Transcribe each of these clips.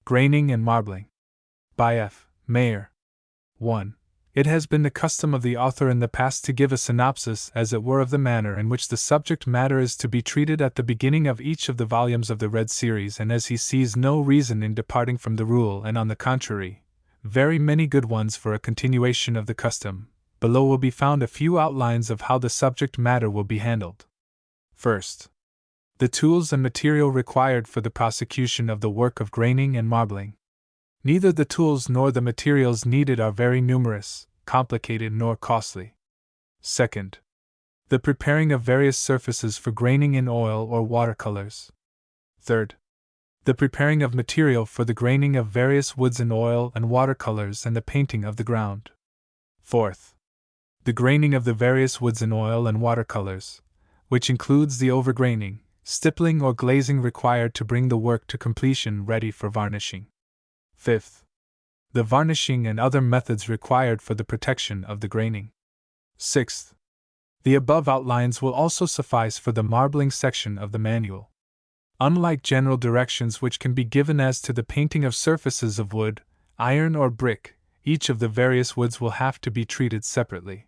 Graining and Marbling. By F. Mayer. 1. It has been the custom of the author in the past to give a synopsis, as it were, of the manner in which the subject matter is to be treated at the beginning of each of the volumes of the Red Series, and as he sees no reason in departing from the rule, and on the contrary, very many good ones for a continuation of the custom, below will be found a few outlines of how the subject matter will be handled. First, the tools and material required for the prosecution of the work of graining and marbling. Neither the tools nor the materials needed are very numerous, complicated, nor costly. Second, the preparing of various surfaces for graining in oil or watercolors. Third, the preparing of material for the graining of various woods in oil and watercolors and the painting of the ground. Fourth, the graining of the various woods in oil and watercolors, which includes the overgraining, stippling or glazing required to bring the work to completion ready for varnishing. Fifth, the varnishing and other methods required for the protection of the graining. Sixth, the above outlines will also suffice for the marbling section of the manual. Unlike general directions which can be given as to the painting of surfaces of wood, iron, or brick, each of the various woods will have to be treated separately.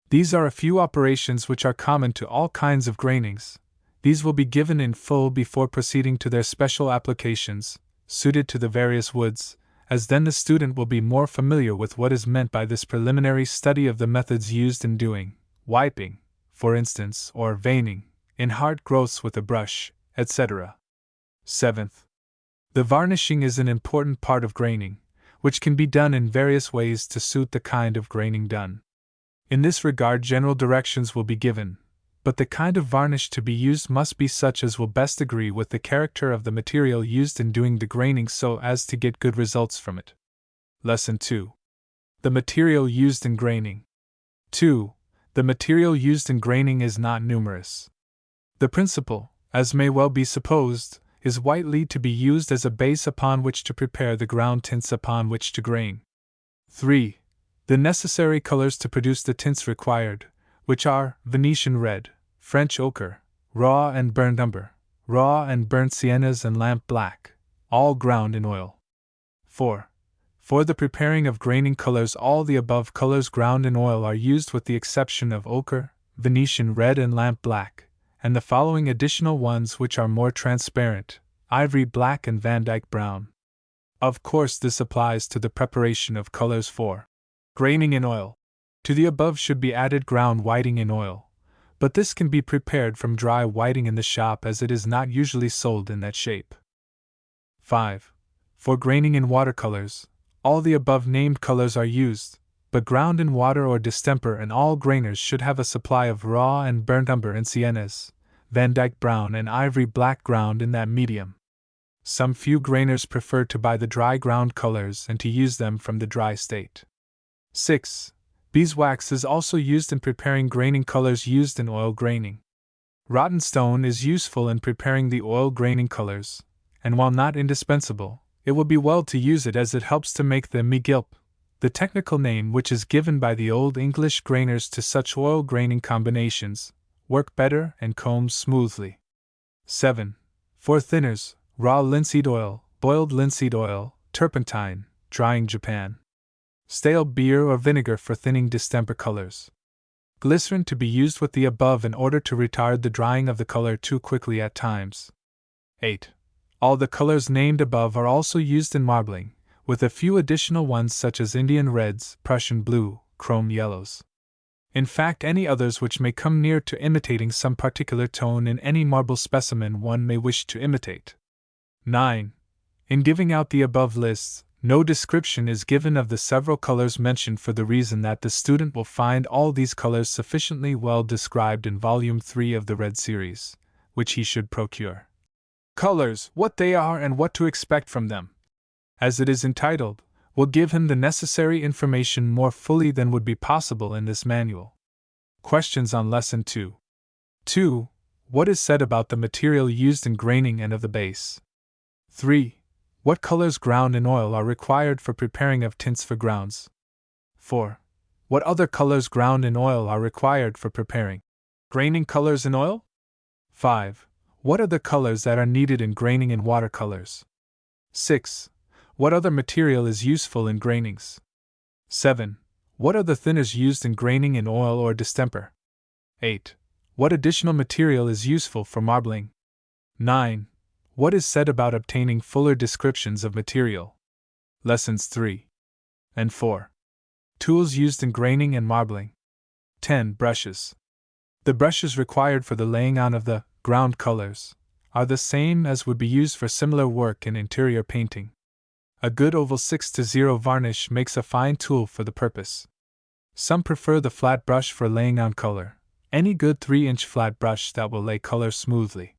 These are a few operations which are common to all kinds of grainings. These will be given in full before proceeding to their special applications, suited to the various woods, as then the student will be more familiar with what is meant by this preliminary study of the methods used in doing, wiping, for instance, or veining, in hard growths with a brush, etc. Seventh, the varnishing is an important part of graining, which can be done in various ways to suit the kind of graining done. In this regard, general directions will be given, but the kind of varnish to be used must be such as will best agree with the character of the material used in doing the graining so as to get good results from it. Lesson 2. The material used in graining. 2. The material used in graining is not numerous. The principal, as may well be supposed, is white lead to be used as a base upon which to prepare the ground tints upon which to grain. 3. The necessary colors to produce the tints required, which are Venetian red, French ochre, raw and burnt umber, raw and burnt siennas, and lamp black, all ground in oil. 4. For the preparing of graining colors, all the above colors ground in oil are used with the exception of ochre, Venetian red, and lamp black, and the following additional ones which are more transparent, ivory black and Vandyke brown. Of course, this applies to the preparation of colors for graining in oil. To the above should be added ground whiting in oil, but this can be prepared from dry whiting in the shop, as it is not usually sold in that shape. 5. For graining in watercolors, all the above named colors are used, but ground in water or distemper, and all grainers should have a supply of raw and burnt umber and siennas, Vandyke brown and ivory black ground in that medium. Some few grainers prefer to buy the dry ground colors and to use them from the dry state. 6. Beeswax is also used in preparing graining colors used in oil graining. Rotten stone is useful in preparing the oil graining colors, and while not indispensable, it will be well to use it, as it helps to make the mi-gilp, the technical name which is given by the Old English grainers to such oil graining combinations, work better and comb smoothly. 7. For thinners, raw linseed oil, boiled linseed oil, turpentine, drying Japan. Stale beer or vinegar for thinning distemper colors. Glycerin to be used with the above in order to retard the drying of the color too quickly at times. 8. All the colors named above are also used in marbling, with a few additional ones such as Indian reds, Prussian blue, chrome yellows. In fact, any others which may come near to imitating some particular tone in any marble specimen one may wish to imitate. 9. In giving out the above lists, no description is given of the several colors mentioned, for the reason that the student will find all these colors sufficiently well described in Volume 3 of the Red Series, which he should procure. Colors, what they are and what to expect from them, as it is entitled, will give him the necessary information more fully than would be possible in this manual. Questions on Lesson 2. 2. What is said about the material used in graining and of the base? 3. What colors ground in oil are required for preparing of tints for grounds? 4. What other colors ground in oil are required for preparing graining colors in oil? 5. What are the colors that are needed in graining in watercolors? 6. What other material is useful in grainings? 7. What are the thinners used in graining in oil or distemper? 8. What additional material is useful for marbling? 9. What is said about obtaining fuller descriptions of material? Lessons 3 and 4. Tools used in graining and marbling. 10. Brushes. The brushes required for the laying on of the ground colors are the same as would be used for similar work in interior painting. A good oval 6-0 varnish makes a fine tool for the purpose. Some prefer the flat brush for laying on color, any good 3-inch flat brush that will lay color smoothly.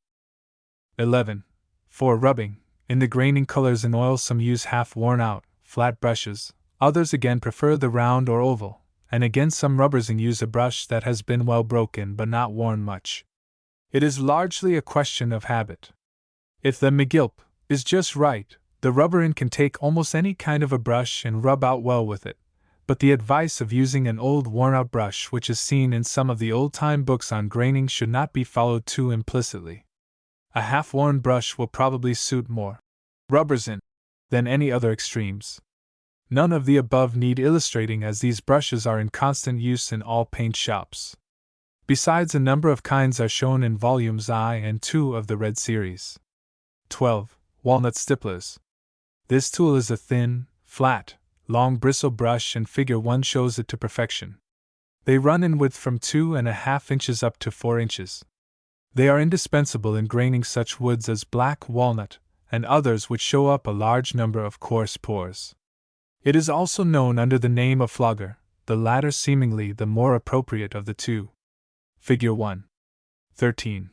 11. For rubbing, in the graining colors in oil some use half worn out, flat brushes, others again prefer the round or oval, and again some rubbersing use a brush that has been well broken but not worn much. It is largely a question of habit. If the McGilp is just right, the rubberin can take almost any kind of a brush and rub out well with it, but the advice of using an old worn-out brush which is seen in some of the old-time books on graining should not be followed too implicitly. A half-worn brush will probably suit more rubbersin than any other extremes. None of the above need illustrating as these brushes are in constant use in all paint shops. Besides, a number of kinds are shown in volumes I and II of the Red series. 12. Walnut stipplers. This tool is a thin, flat, long bristle brush and figure 1 shows it to perfection. They run in width from 2.5 inches up to 4 inches. They are indispensable in graining such woods as black walnut and others which show up a large number of coarse pores. It is also known under the name of flogger, the latter seemingly the more appropriate of the two. Figure 1. 13.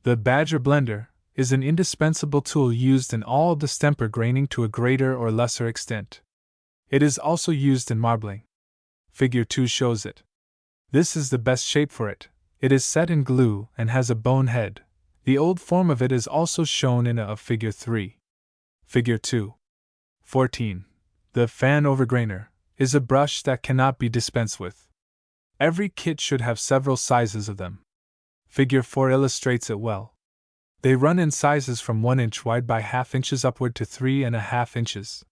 The badger blender is an indispensable tool used in all distemper graining to a greater or lesser extent. It is also used in marbling. Figure 2 shows it. This is the best shape for it. It is set in glue and has a bone head. The old form of it is also shown in of Figure 3. Figure 2. 14. The fan overgrainer is a brush that cannot be dispensed with. Every kit should have several sizes of them. Figure 4 illustrates it well. They run in sizes from 1 inch wide by ½ inches upward to 3.5 inches.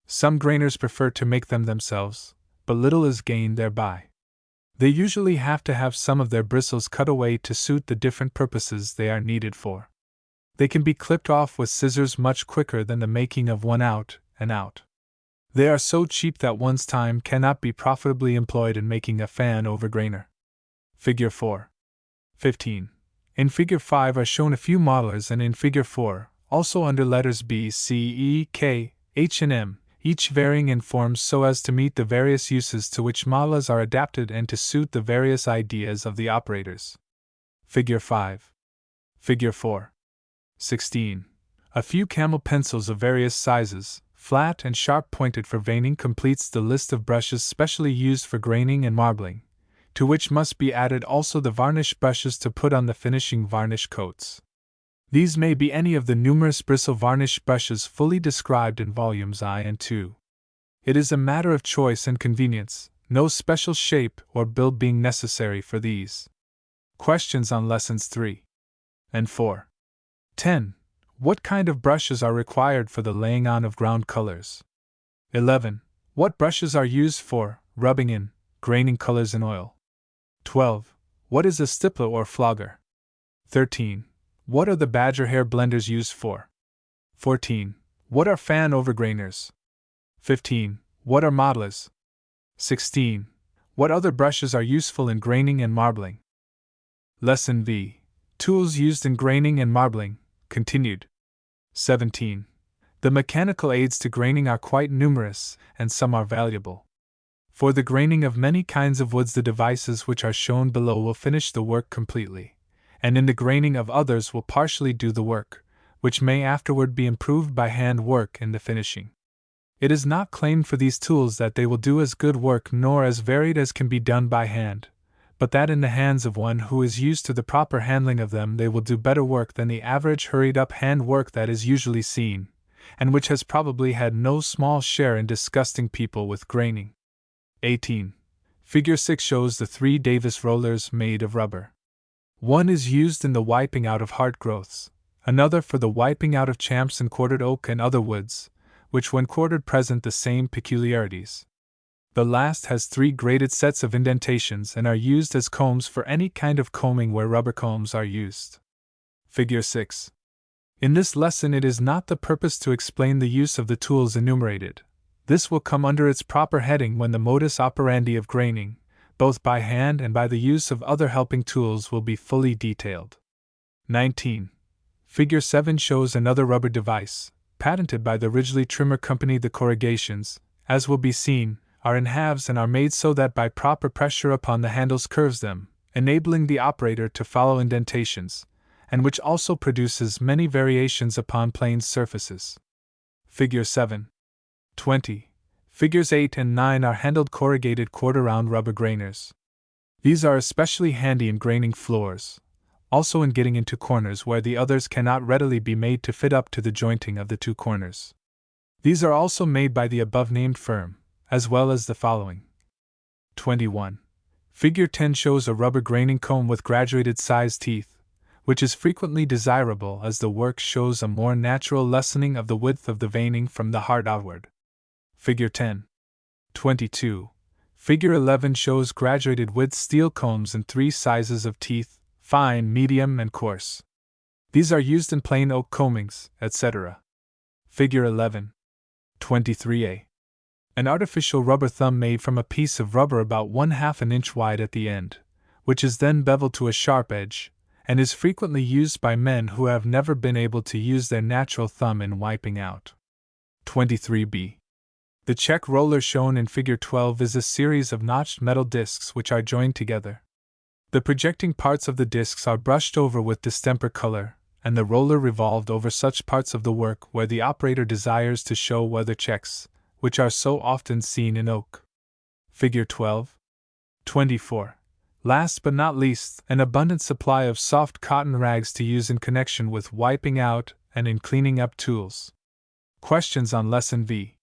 Some grainers prefer to make them themselves, but little is gained thereby. They usually have to have some of their bristles cut away to suit the different purposes they are needed for. They can be clipped off with scissors much quicker than the making of one out and out. They are so cheap that one's time cannot be profitably employed in making a fan overgrainer. Figure 4. 15. In Figure 5 are shown a few modelers, and in Figure 4, also under letters B, C, E, K, H, and M, each varying in forms so as to meet the various uses to which modelers are adapted and to suit the various ideas of the operators. Figure 5. Figure 4. 16. A few camel pencils of various sizes, flat and sharp-pointed for veining, completes the list of brushes specially used for graining and marbling, to which must be added also the varnish brushes to put on the finishing varnish coats. These may be any of the numerous bristle varnish brushes fully described in volumes I and II. It is a matter of choice and convenience, no special shape or build being necessary for these. Questions on Lessons 3 and 4. 10. What kind of brushes are required for the laying on of ground colors? 11. What brushes are used for rubbing in, graining colors in oil? 12. What is a stippler or flogger? 13. What are the badger hair blenders used for? 14. What are fan overgrainers? 15. What are modelers? 16. What other brushes are useful in graining and marbling? Lesson V. Tools used in graining and marbling, continued. 17. The mechanical aids to graining are quite numerous, and some are valuable. For the graining of many kinds of woods, the devices which are shown below will finish the work completely, and in the graining of others will partially do the work, which may afterward be improved by hand work in the finishing. It is not claimed for these tools that they will do as good work nor as varied as can be done by hand, but that in the hands of one who is used to the proper handling of them they will do better work than the average hurried-up hand work that is usually seen, and which has probably had no small share in disgusting people with graining. 18. Figure 6 shows the 3 Davis rollers made of rubber. One is used in the wiping out of hard growths, another for the wiping out of champs and corded oak and other woods, which when quartered present the same peculiarities. The last has 3 graded sets of indentations and are used as combs for any kind of combing where rubber combs are used. Figure 6. In this lesson it is not the purpose to explain the use of the tools enumerated. This will come under its proper heading when the modus operandi of graining, both by hand and by the use of other helping tools, will be fully detailed. 19. Figure 7 shows another rubber device, patented by the Ridgely Trimmer Company. The corrugations, as will be seen, are in halves and are made so that by proper pressure upon the handles curves them, enabling the operator to follow indentations, and which also produces many variations upon plane surfaces. Figure 7. 20. Figures 8 and 9 are handled corrugated quarter-round rubber grainers. These are especially handy in graining floors, also in getting into corners where the others cannot readily be made to fit up to the jointing of the 2 corners. These are also made by the above-named firm, as well as the following. 21. Figure 10 shows a rubber graining comb with graduated size teeth, which is frequently desirable as the work shows a more natural lessening of the width of the veining from the heart outward. Figure 10. 22. Figure 11 shows graduated width steel combs in 3 sizes of teeth, fine, medium, and coarse. These are used in plain oak combings, etc. Figure 11. 23a. An artificial rubber thumb made from a piece of rubber about 1/2 an inch wide at the end, which is then beveled to a sharp edge, and is frequently used by men who have never been able to use their natural thumb in wiping out. 23b. The check roller shown in Figure 12 is a series of notched metal discs which are joined together. The projecting parts of the discs are brushed over with distemper color, and the roller revolved over such parts of the work where the operator desires to show weather checks, which are so often seen in oak. Figure 12. 24. Last but not least, an abundant supply of soft cotton rags to use in connection with wiping out and in cleaning up tools. Questions on Lesson V.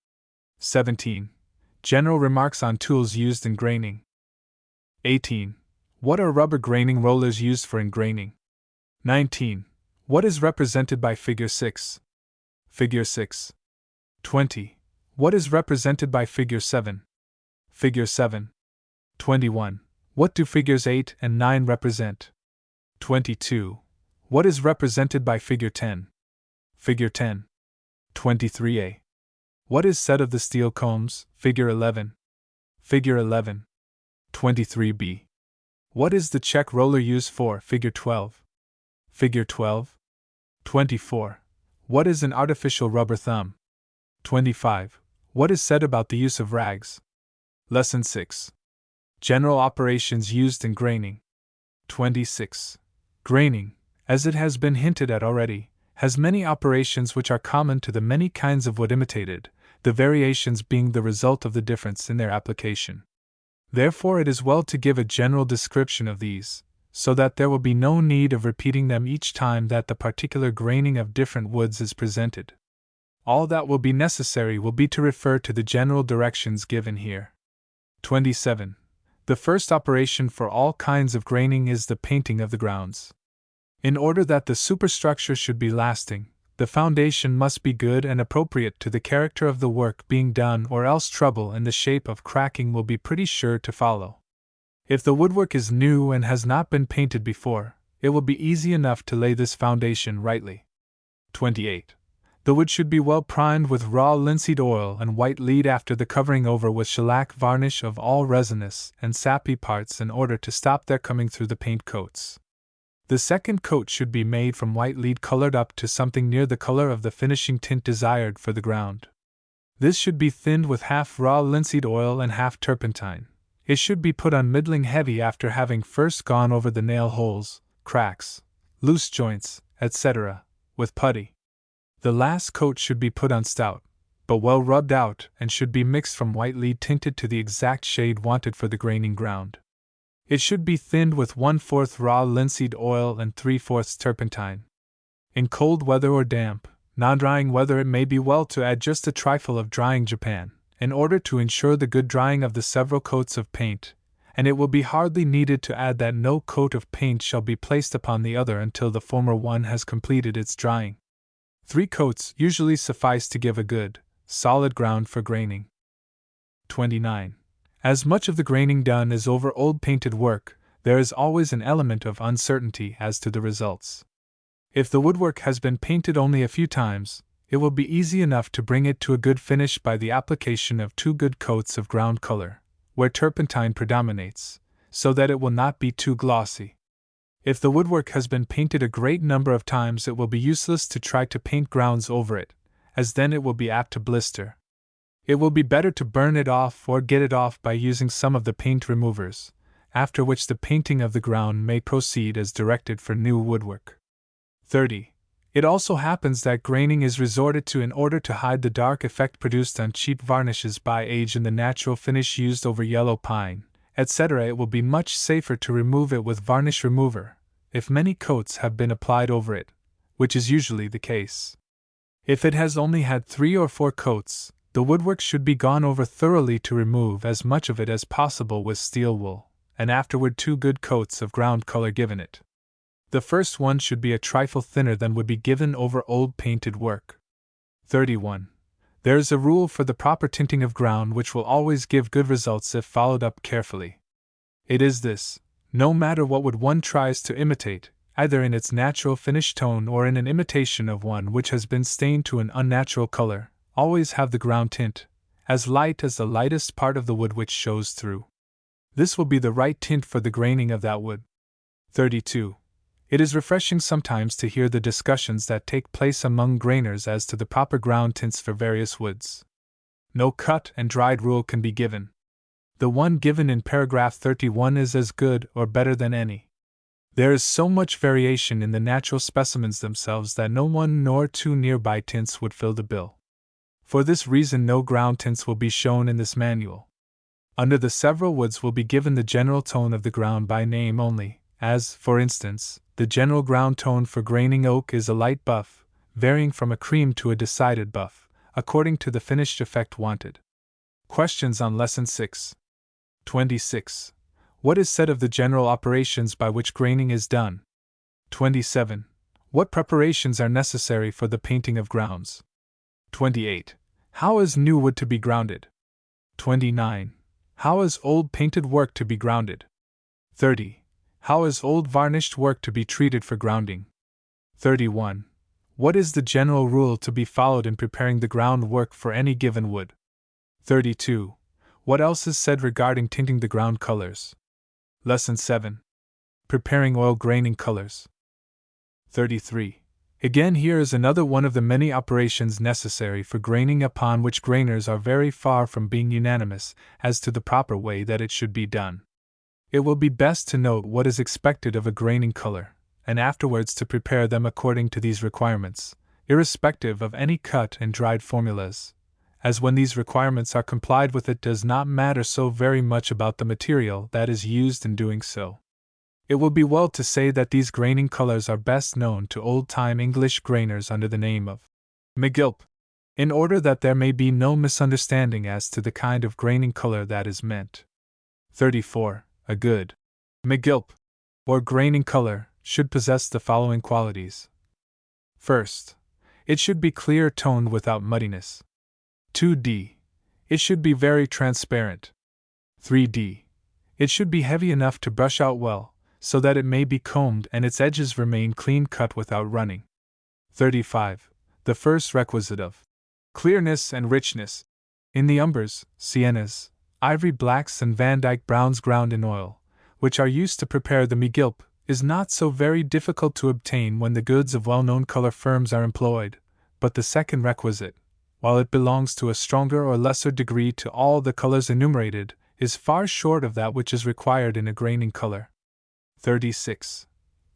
17. General remarks on tools used in graining. 18. What are rubber graining rollers used for in graining? 19. What is represented by Figure 6? Figure 6. 20. What is represented by Figure 7? Figure 7. 21. What do Figures 8 and 9 represent? 22. What is represented by Figure 10? Figure 10. 23a. What is said of the steel combs? Figure 11. Figure 11. 23b. What is the check roller used for? Figure 12. Figure 12. 24. What is an artificial rubber thumb? 25. What is said about the use of rags? Lesson 6. General operations used in graining. 26. Graining, as it has been hinted at already, has many operations which are common to the many kinds of wood imitated, the variations being the result of the difference in their application. Therefore it is well to give a general description of these, so that there will be no need of repeating them each time that the particular graining of different woods is presented. All that will be necessary will be to refer to the general directions given here. 27. The first operation for all kinds of graining is the painting of the grounds. In order that the superstructure should be lasting, the foundation must be good and appropriate to the character of the work being done, or else trouble in the shape of cracking will be pretty sure to follow. If the woodwork is new and has not been painted before, it will be easy enough to lay this foundation rightly. 28. The wood should be well primed with raw linseed oil and white lead, after the covering over with shellac varnish of all resinous and sappy parts in order to stop their coming through the paint coats. The second coat should be made from white lead colored up to something near the color of the finishing tint desired for the ground. This should be thinned with half raw linseed oil and half turpentine. It should be put on middling heavy after having first gone over the nail holes, cracks, loose joints, etc., with putty. The last coat should be put on stout, but well rubbed out, and should be mixed from white lead tinted to the exact shade wanted for the graining ground. It should be thinned with 1/4 raw linseed oil and 3/4 turpentine. In cold weather or damp, non-drying weather, it may be well to add just a trifle of drying Japan, in order to ensure the good drying of the several coats of paint, and it will be hardly needed to add that no coat of paint shall be placed upon the other until the former one has completed its drying. 3 coats usually suffice to give a good, solid ground for graining. 29. As much of the graining done is over old painted work, there is always an element of uncertainty as to the results. If the woodwork has been painted only a few times, it will be easy enough to bring it to a good finish by the application of 2 good coats of ground color, where turpentine predominates, so that it will not be too glossy. If the woodwork has been painted a great number of times, it will be useless to try to paint grounds over it, as then it will be apt to blister. It will be better to burn it off or get it off by using some of the paint removers, after which the painting of the ground may proceed as directed for new woodwork. 30. It also happens that graining is resorted to in order to hide the dark effect produced on cheap varnishes by age in the natural finish used over yellow pine, etc. It will be much safer to remove it with varnish remover, if many coats have been applied over it, which is usually the case. If it has only had 3 or 4 coats, the woodwork should be gone over thoroughly to remove as much of it as possible with steel wool, and afterward 2 good coats of ground color given it. The first one should be a trifle thinner than would be given over old painted work. 31. There is a rule for the proper tinting of ground which will always give good results if followed up carefully. It is this: no matter what wood one tries to imitate, either in its natural finish tone or in an imitation of one which has been stained to an unnatural color, always have the ground tint as light as the lightest part of the wood which shows through. This will be the right tint for the graining of that wood. 32. It is refreshing sometimes to hear the discussions that take place among grainers as to the proper ground tints for various woods. No cut and dried rule can be given. The one given in paragraph 31 is as good or better than any. There is so much variation in the natural specimens themselves that no one nor 2 nearby tints would fill the bill. For this reason no ground tints will be shown in this manual. Under the several woods will be given the general tone of the ground by name only, as, for instance, the general ground tone for graining oak is a light buff, varying from a cream to a decided buff, according to the finished effect wanted. Questions on Lesson 6. 26. What is said of the general operations by which graining is done? 27. What preparations are necessary for the painting of grounds? 28. How is new wood to be grounded? 29. How is old painted work to be grounded? 30. How is old varnished work to be treated for grounding? 31. What is the general rule to be followed in preparing the ground work for any given wood? 32. What else is said regarding tinting the ground colors? Lesson 7. Preparing oil graining colors. 33. Again, here is another one of the many operations necessary for graining upon which grainers are very far from being unanimous as to the proper way that it should be done. It will be best to note what is expected of a graining color, and afterwards to prepare them according to these requirements, irrespective of any cut and dried formulas, as when these requirements are complied with it does not matter so very much about the material that is used in doing so. It will be well to say that these graining colors are best known to old-time English grainers under the name of McGilp, in order that there may be no misunderstanding as to the kind of graining color that is meant. 34. A good McGilp, or graining color, should possess the following qualities. First, it should be clear toned without muddiness. 2d. It should be very transparent. 3d. It should be heavy enough to brush out well, so that it may be combed and its edges remain clean cut without running. 35. The first requisite of clearness and richness. In the umbers, siennas, ivory blacks and Vandyke browns ground in oil, which are used to prepare the McGilp, is not so very difficult to obtain when the goods of well-known color firms are employed, but the second requisite, while it belongs to a stronger or lesser degree to all the colors enumerated, is far short of that which is required in a graining color. 36.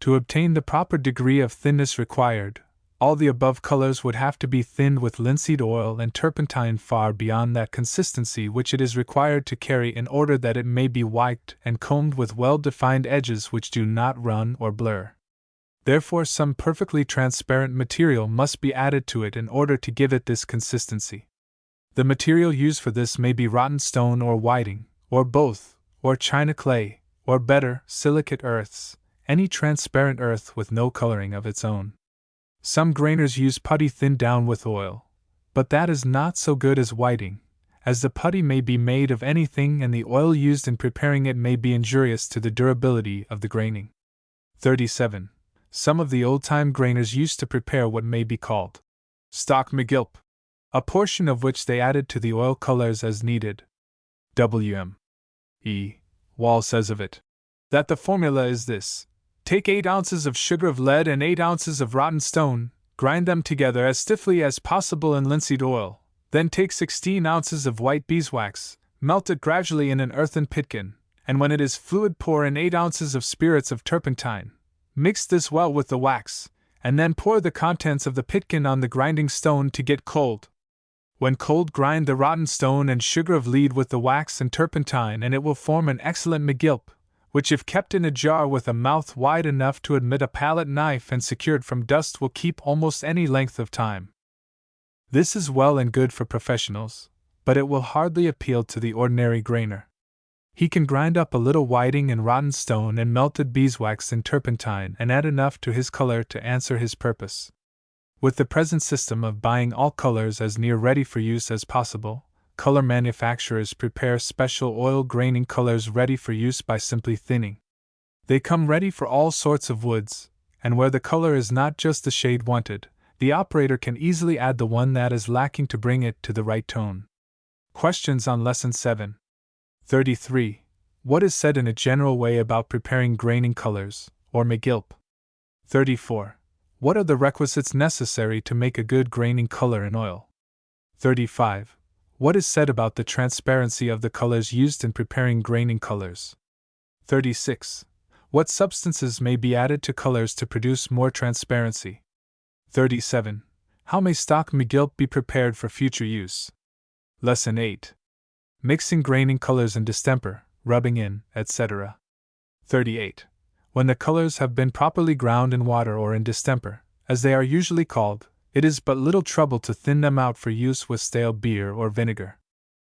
To obtain the proper degree of thinness required, all the above colors would have to be thinned with linseed oil and turpentine far beyond that consistency which it is required to carry in order that it may be wiped and combed with well-defined edges which do not run or blur. Therefore some perfectly transparent material must be added to it in order to give it this consistency. The material used for this may be rotten stone or whiting, or both, or china clay, or better, silicate earths, any transparent earth with no coloring of its own. Some grainers use putty thinned down with oil, but that is not so good as whiting, as the putty may be made of anything and the oil used in preparing it may be injurious to the durability of the graining. 37. Some of the old-time grainers used to prepare what may be called stock McGilp, a portion of which they added to the oil colors as needed. W.M. E. Wall says of it that the formula is this: take 8 ounces of sugar of lead and 8 ounces of rotten stone, grind them together as stiffly as possible in linseed oil, then take 16 ounces of white beeswax, melt it gradually in an earthen pitkin, and when it is fluid pour in 8 ounces of spirits of turpentine. Mix this well with the wax, and then pour the contents of the pitkin on the grinding stone to get cold. When cold, grind the rotten stone and sugar of lead with the wax and turpentine, and it will form an excellent McGilp, which, if kept in a jar with a mouth wide enough to admit a palette knife and secured from dust, will keep almost any length of time. This is well and good for professionals, but it will hardly appeal to the ordinary grainer. He can grind up a little whiting and rotten stone and melted beeswax and turpentine and add enough to his color to answer his purpose. With the present system of buying all colors as near ready for use as possible, color manufacturers prepare special oil graining colors ready for use by simply thinning. They come ready for all sorts of woods, and where the color is not just the shade wanted, the operator can easily add the one that is lacking to bring it to the right tone. Questions on Lesson 7. 33. What is said in a general way about preparing graining colors, or McGilp? 34. What are the requisites necessary to make a good graining color in oil? 35. What is said about the transparency of the colors used in preparing graining colors? 36. What substances may be added to colors to produce more transparency? 37. How may stock McGilp be prepared for future use? Lesson 8. Mixing graining colors in distemper, rubbing in, etc. 38. When the colors have been properly ground in water or in distemper, as they are usually called, it is but little trouble to thin them out for use with stale beer or vinegar.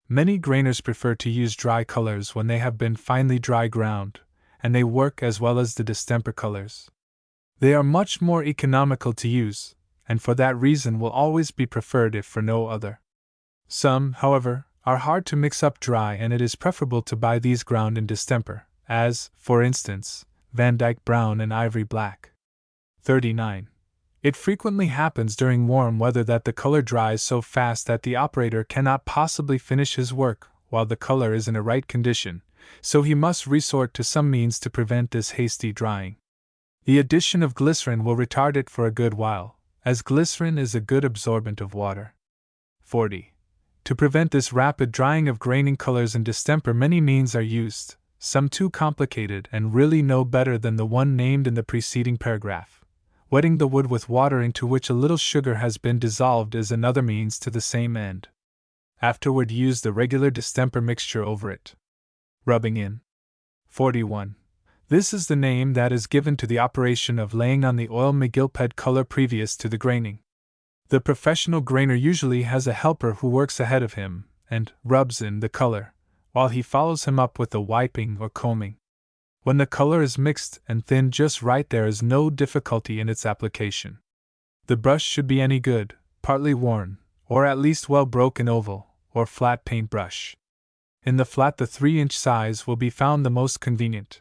Many grainers prefer to use dry colors when they have been finely dry ground, and they work as well as the distemper colors. They are much more economical to use, and for that reason will always be preferred if for no other. Some, however, are hard to mix up dry, and it is preferable to buy these ground in distemper, as, for instance, Van Dyke brown and ivory black. 39. It frequently happens during warm weather that the color dries so fast that the operator cannot possibly finish his work while the color is in a right condition, so he must resort to some means to prevent this hasty drying. The addition of glycerin will retard it for a good while, as glycerin is a good absorbent of water. 40. To prevent this rapid drying of graining colors in distemper, many means are used, some too complicated and really no better than the one named in the preceding paragraph. Wetting the wood with water into which a little sugar has been dissolved is another means to the same end. Afterward, use the regular distemper mixture over it. Rubbing in. 41. This is the name that is given to the operation of laying on the oil McGilp head color previous to the graining. The professional grainer usually has a helper who works ahead of him and rubs in the color, while he follows him up with the wiping or combing. When the color is mixed and thinned just right, there is no difficulty in its application. The brush should be any good, partly worn, or at least well broken oval, or flat paint brush. In the flat, the 3-inch size will be found the most convenient.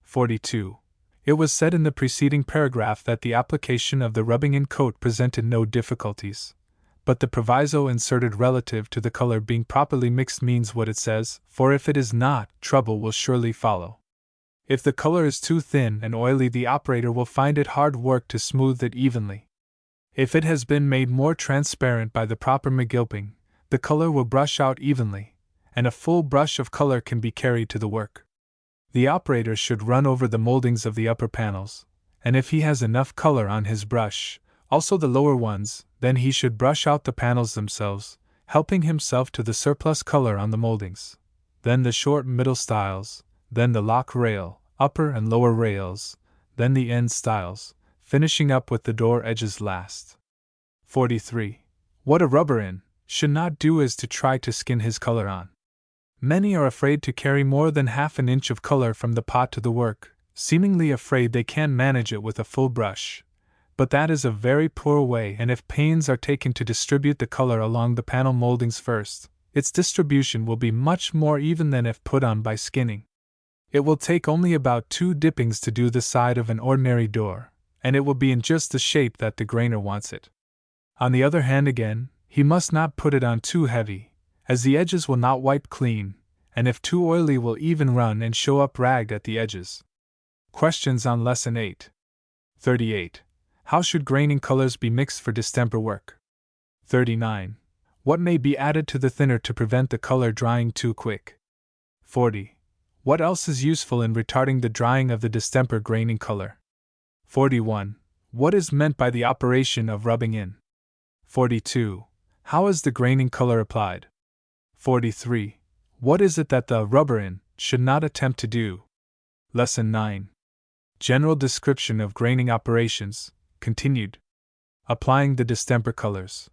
42. It was said in the preceding paragraph that the application of the rubbing-in coat presented no difficulties, but the proviso inserted relative to the color being properly mixed means what it says, for if it is not, trouble will surely follow. If the color is too thin and oily, the operator will find it hard work to smooth it evenly. If it has been made more transparent by the proper McGilping, the color will brush out evenly, and a full brush of color can be carried to the work. The operator should run over the moldings of the upper panels, and if he has enough color on his brush, also the lower ones, then he should brush out the panels themselves, helping himself to the surplus color on the moldings, then the short middle stiles, then the lock rail, upper and lower rails, then the end stiles, finishing up with the door edges last. 43. What a rubber-in should not do is to try to skin his color on. Many are afraid to carry more than half an inch of color from the pot to the work, seemingly afraid they can't manage it with a full brush. but that is a very poor way, and if pains are taken to distribute the color along the panel moldings first, its distribution will be much more even than if put on by skinning. It will take only about 2 dippings to do the side of an ordinary door, and it will be in just the shape that the grainer wants it. On the other hand again, he must not put it on too heavy, as the edges will not wipe clean, and if too oily will even run and show up ragged at the edges. Questions on Lesson 8. 38. How should graining colors be mixed for distemper work? 39. What may be added to the thinner to prevent the color drying too quick? 40. What else is useful in retarding the drying of the distemper graining color? 41. What is meant by the operation of rubbing in? 42. How is the graining color applied? 43. What is it that the rubber in should not attempt to do? Lesson 9. General description of graining operations, continued. Applying the distemper colors.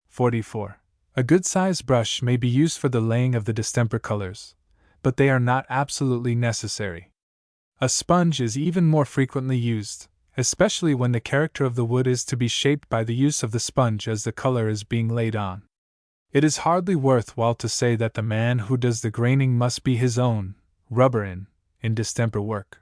44. A good-sized brush may be used for the laying of the distemper colors, but they are not absolutely necessary. A sponge is even more frequently used, especially when the character of the wood is to be shaped by the use of the sponge as the color is being laid on. It is hardly worthwhile to say that the man who does the graining must be his own rubber in distemper work.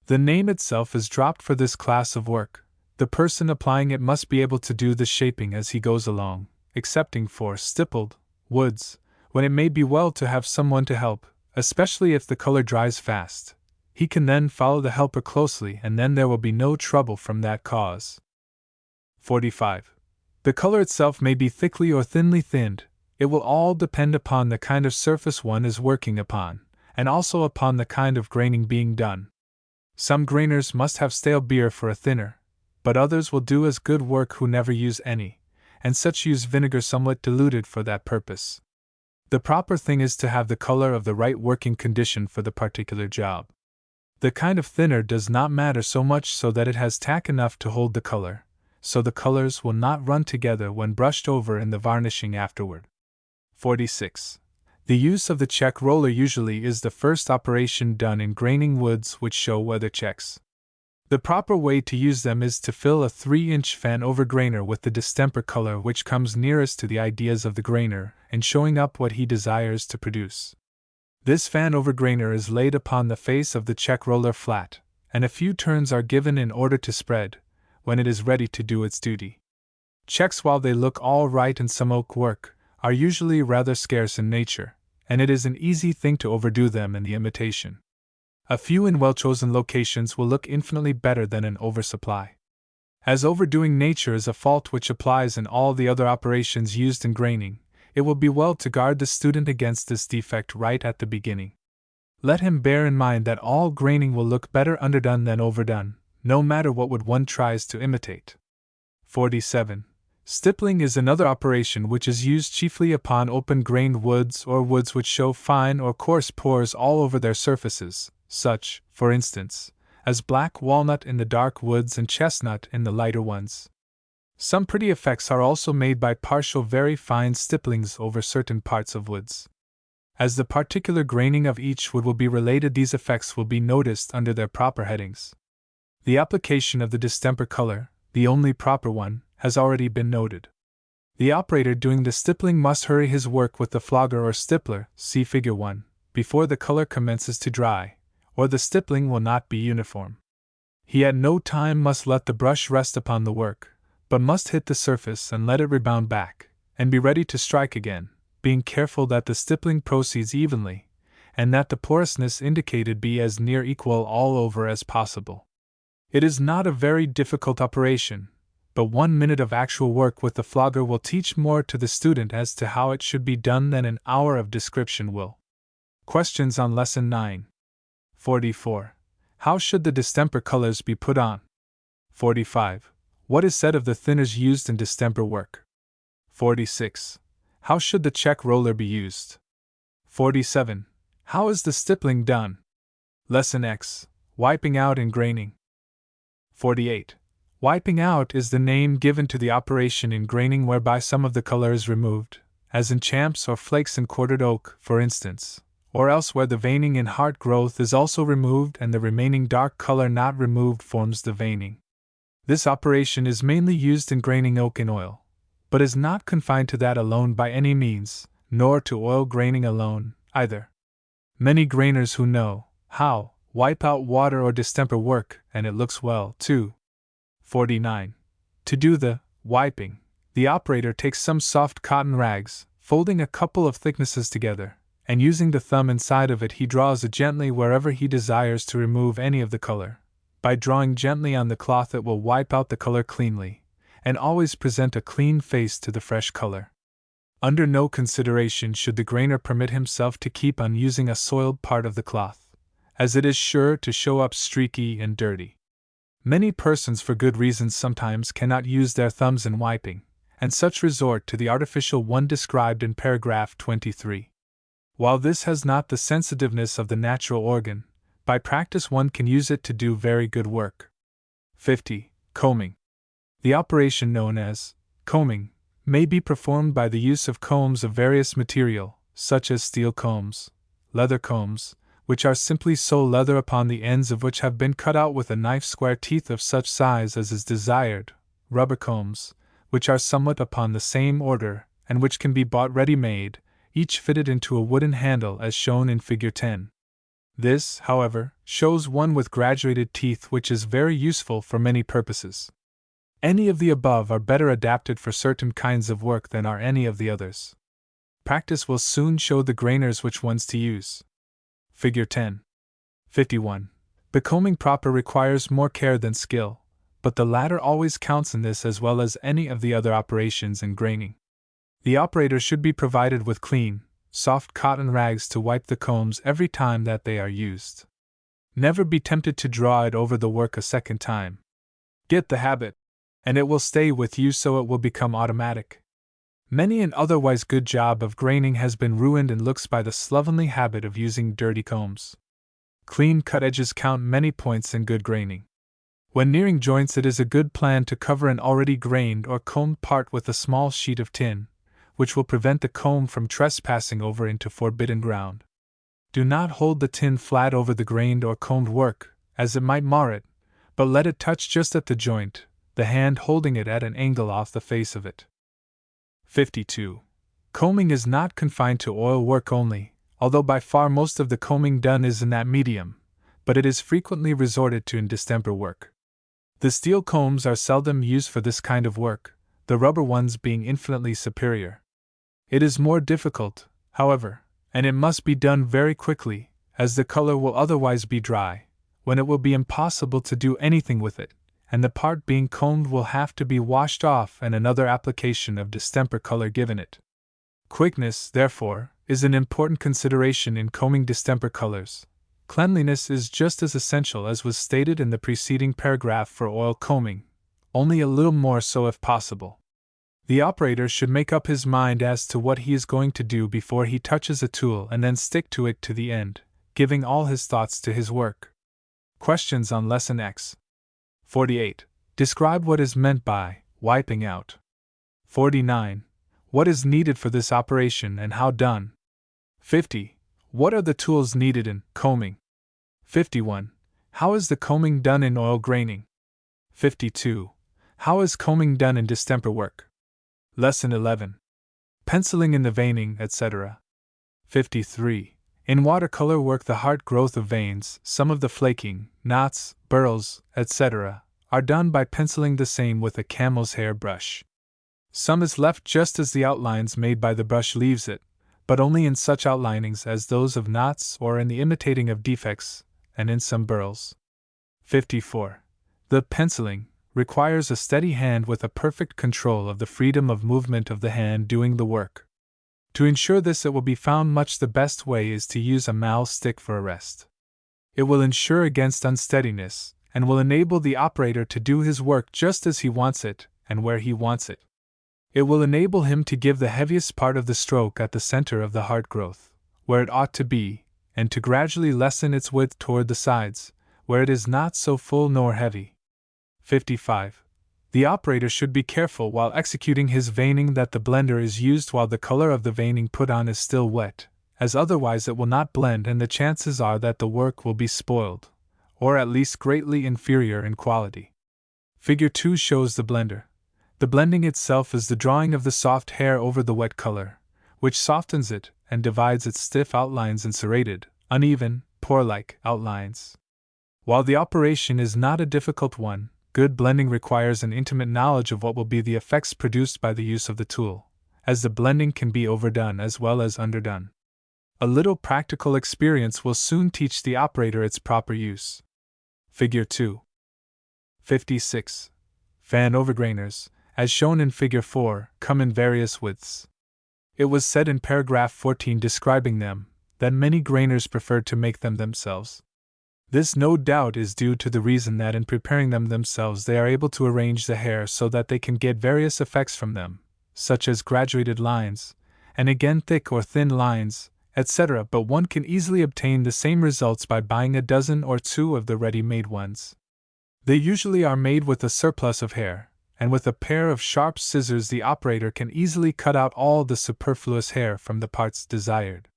The name itself is dropped for this class of work. The person applying it must be able to do the shaping as he goes along, excepting for stippled woods, when it may be well to have someone to help, especially if the color dries fast. He can then follow the helper closely, and then there will be no trouble from that cause. 45. The color itself may be thickly or thinly thinned. It will all depend upon the kind of surface one is working upon, and also upon the kind of graining being done. Some grainers must have stale beer for a thinner, but others will do as good work who never use any, and such use vinegar somewhat diluted for that purpose. The proper thing is to have the color of the right working condition for the particular job. The kind of thinner does not matter so much so that it has tack enough to hold the color, so the colors will not run together when brushed over in the varnishing afterward. 46. The use of the check roller usually is the first operation done in graining woods which show weather checks. The proper way to use them is to fill a 3-inch fan over grainer with the distemper color which comes nearest to the ideas of the grainer and showing up what he desires to produce. This fan over grainer is laid upon the face of the check roller flat, and a few turns are given in order to spread, when it is ready to do its duty. Checks, while they look all right in some oak work, are usually rather scarce in nature, and it is an easy thing to overdo them in the imitation. A few in well-chosen locations will look infinitely better than an oversupply. As overdoing nature is a fault which applies in all the other operations used in graining, it will be well to guard the student against this defect right at the beginning. Let him bear in mind that all graining will look better underdone than overdone, no matter what wood one tries to imitate. 47. Stippling is another operation which is used chiefly upon open-grained woods or woods which show fine or coarse pores all over their surfaces, such, for instance, as black walnut in the dark woods and chestnut in the lighter ones. Some pretty effects are also made by partial very fine stipplings over certain parts of woods. As the particular graining of each wood will be related, these effects will be noticed under their proper headings. The application of the distemper color, the only proper one, has already been noted. The operator doing the stippling must hurry his work with the flogger or stippler, see Figure 1, before the color commences to dry, or the stippling will not be uniform. He at no time must let the brush rest upon the work, but must hit the surface and let it rebound back, and be ready to strike again, being careful that the stippling proceeds evenly, and that the porousness indicated be as near equal all over as possible. It is not a very difficult operation, but 1 minute of actual work with the flogger will teach more to the student as to how it should be done than an hour of description will. Questions on Lesson 9. 44. How should the distemper colors be put on? 45. What is said of the thinners used in distemper work? 46. How should the check roller be used? 47. How is the stippling done? Lesson X. Wiping out and graining. 48. Wiping out is the name given to the operation in graining whereby some of the color is removed, as in champs or flakes in quartered oak, for instance, or else where the veining in heart growth is also removed and the remaining dark color not removed forms the veining. This operation is mainly used in graining oak in oil, but is not confined to that alone by any means, nor to oil graining alone, either. Many grainers who know how wipe out water or distemper work, and it looks well, too. 49. To do the wiping, the operator takes some soft cotton rags, folding a couple of thicknesses together, and using the thumb inside of it he draws it gently wherever he desires to remove any of the color. By drawing gently on the cloth it will wipe out the color cleanly, and always present a clean face to the fresh color. Under no consideration should the grainer permit himself to keep on using a soiled part of the cloth, as it is sure to show up streaky and dirty. Many persons for good reasons sometimes cannot use their thumbs in wiping, and such resort to the artificial one described in paragraph 23. While this has not the sensitiveness of the natural organ, by practice one can use it to do very good work. 50. Combing. The operation known as combing may be performed by the use of combs of various material, such as steel combs, leather combs, which are simply sole leather upon the ends of which have been cut out with a knife square teeth of such size as is desired, rubber combs, which are somewhat upon the same order, and which can be bought ready-made, each fitted into a wooden handle as shown in Figure 10. This, however, shows one with graduated teeth which is very useful for many purposes. Any of the above are better adapted for certain kinds of work than are any of the others. Practice will soon show the grainers which ones to use. Figure 10. 51. The combing proper requires more care than skill, but the latter always counts in this as well as any of the other operations in graining. The operator should be provided with clean, soft cotton rags to wipe the combs every time that they are used. Never be tempted to draw it over the work a second time. Get the habit, and it will stay with you so it will become automatic. Many an otherwise good job of graining has been ruined in looks by the slovenly habit of using dirty combs. Clean cut edges count many points in good graining. When nearing joints it is a good plan to cover an already grained or combed part with a small sheet of tin, which will prevent the comb from trespassing over into forbidden ground. Do not hold the tin flat over the grained or combed work, as it might mar it, but let it touch just at the joint, the hand holding it at an angle off the face of it. 52. Combing is not confined to oil work only, although by far most of the combing done is in that medium, but it is frequently resorted to in distemper work. The steel combs are seldom used for this kind of work, the rubber ones being infinitely superior. It is more difficult, however, and it must be done very quickly, as the color will otherwise be dry, when it will be impossible to do anything with it, and the part being combed will have to be washed off and another application of distemper color given it. Quickness, therefore, is an important consideration in combing distemper colors. Cleanliness is just as essential as was stated in the preceding paragraph for oil combing, only a little more so if possible. The operator should make up his mind as to what he is going to do before he touches a tool and then stick to it to the end, giving all his thoughts to his work. Questions on Lesson X. 48. Describe what is meant by wiping out. 49. What is needed for this operation and how done? 50. What are the tools needed in combing? 51. How is the combing done in oil graining? 52. How is combing done in distemper work? Lesson 11. Penciling in the veining, etc. 53. In watercolor work the hard growth of veins, some of the flaking, knots, burls, etc., are done by penciling the same with a camel's hair brush. Some is left just as the outlines made by the brush leaves it, but only in such outlinings as those of knots or in the imitating of defects, and in some burls. 54. The penciling requires a steady hand with a perfect control of the freedom of movement of the hand doing the work. To ensure this it will be found much the best way is to use a mallet stick for a rest. It will ensure against unsteadiness, and will enable the operator to do his work just as he wants it, and where he wants it. It will enable him to give the heaviest part of the stroke at the center of the hard growth, where it ought to be, and to gradually lessen its width toward the sides, where it is not so full nor heavy. 55. The operator should be careful while executing his veining that the blender is used while the color of the veining put on is still wet, as otherwise it will not blend and the chances are that the work will be spoiled, or at least greatly inferior in quality. Figure 2 shows the blender. The blending itself is the drawing of the soft hair over the wet color, which softens it and divides its stiff outlines in serrated, uneven, pore-like outlines. While the operation is not a difficult one, good blending requires an intimate knowledge of what will be the effects produced by the use of the tool, as the blending can be overdone as well as underdone. A little practical experience will soon teach the operator its proper use. Figure 2. 56. Fan overgrainers, as shown in Figure 4, come in various widths. It was said in paragraph 14 describing them that many grainers preferred to make them themselves. This no doubt is due to the reason that in preparing them themselves they are able to arrange the hair so that they can get various effects from them, such as graduated lines, and again thick or thin lines, etc. But one can easily obtain the same results by buying a dozen or two of the ready-made ones. They usually are made with a surplus of hair, and with a pair of sharp scissors the operator can easily cut out all the superfluous hair from the parts desired.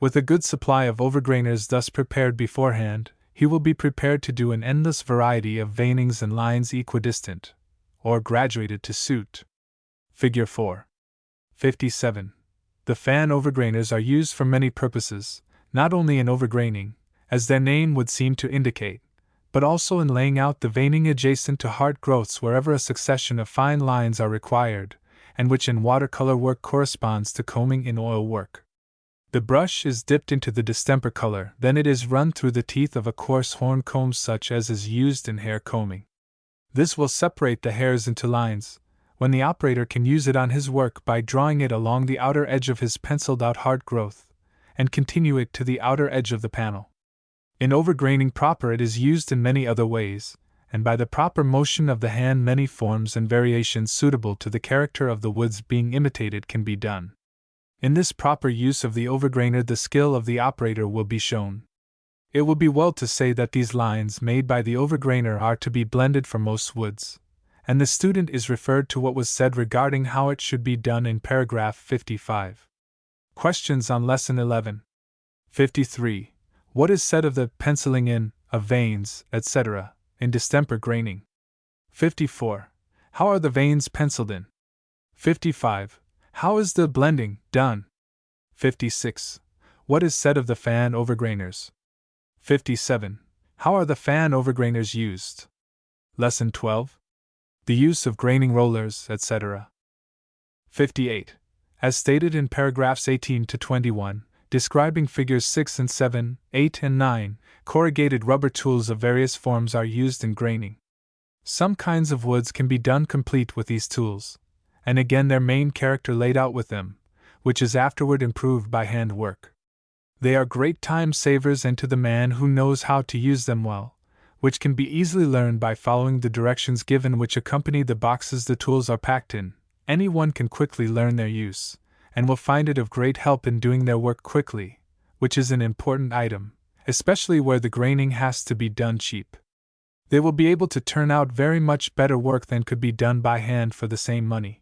With a good supply of overgrainers thus prepared beforehand, he will be prepared to do an endless variety of veinings and lines equidistant, or graduated to suit. Figure 4. 57. The fan overgrainers are used for many purposes, not only in overgraining, as their name would seem to indicate, but also in laying out the veining adjacent to hard growths wherever a succession of fine lines are required, and which in watercolor work corresponds to combing in oil work. The brush is dipped into the distemper color, then it is run through the teeth of a coarse horn comb such as is used in hair combing. This will separate the hairs into lines, when the operator can use it on his work by drawing it along the outer edge of his penciled-out hard growth, and continue it to the outer edge of the panel. In overgraining proper it is used in many other ways, and by the proper motion of the hand many forms and variations suitable to the character of the woods being imitated can be done. In this proper use of the overgrainer the skill of the operator will be shown. It will be well to say that these lines made by the overgrainer are to be blended for most woods, and the student is referred to what was said regarding how it should be done in paragraph 55. Questions on Lesson 11. 53. What is said of the penciling in of veins, etc., in distemper graining? 54. How are the veins penciled in? 55. How is the blending done? 56. What is said of the fan overgrainers? 57. How are the fan overgrainers used? Lesson 12. The use of graining rollers, etc. 58. As stated in paragraphs 18 to 21, describing figures 6 and 7, 8 and 9, corrugated rubber tools of various forms are used in graining. Some kinds of woods can be done complete with these tools, and again their main character laid out with them, which is afterward improved by hand work. They are great time savers and to the man who knows how to use them well, which can be easily learned by following the directions given which accompany the boxes the tools are packed in, anyone can quickly learn their use, and will find it of great help in doing their work quickly, which is an important item, especially where the graining has to be done cheap. They will be able to turn out very much better work than could be done by hand for the same money.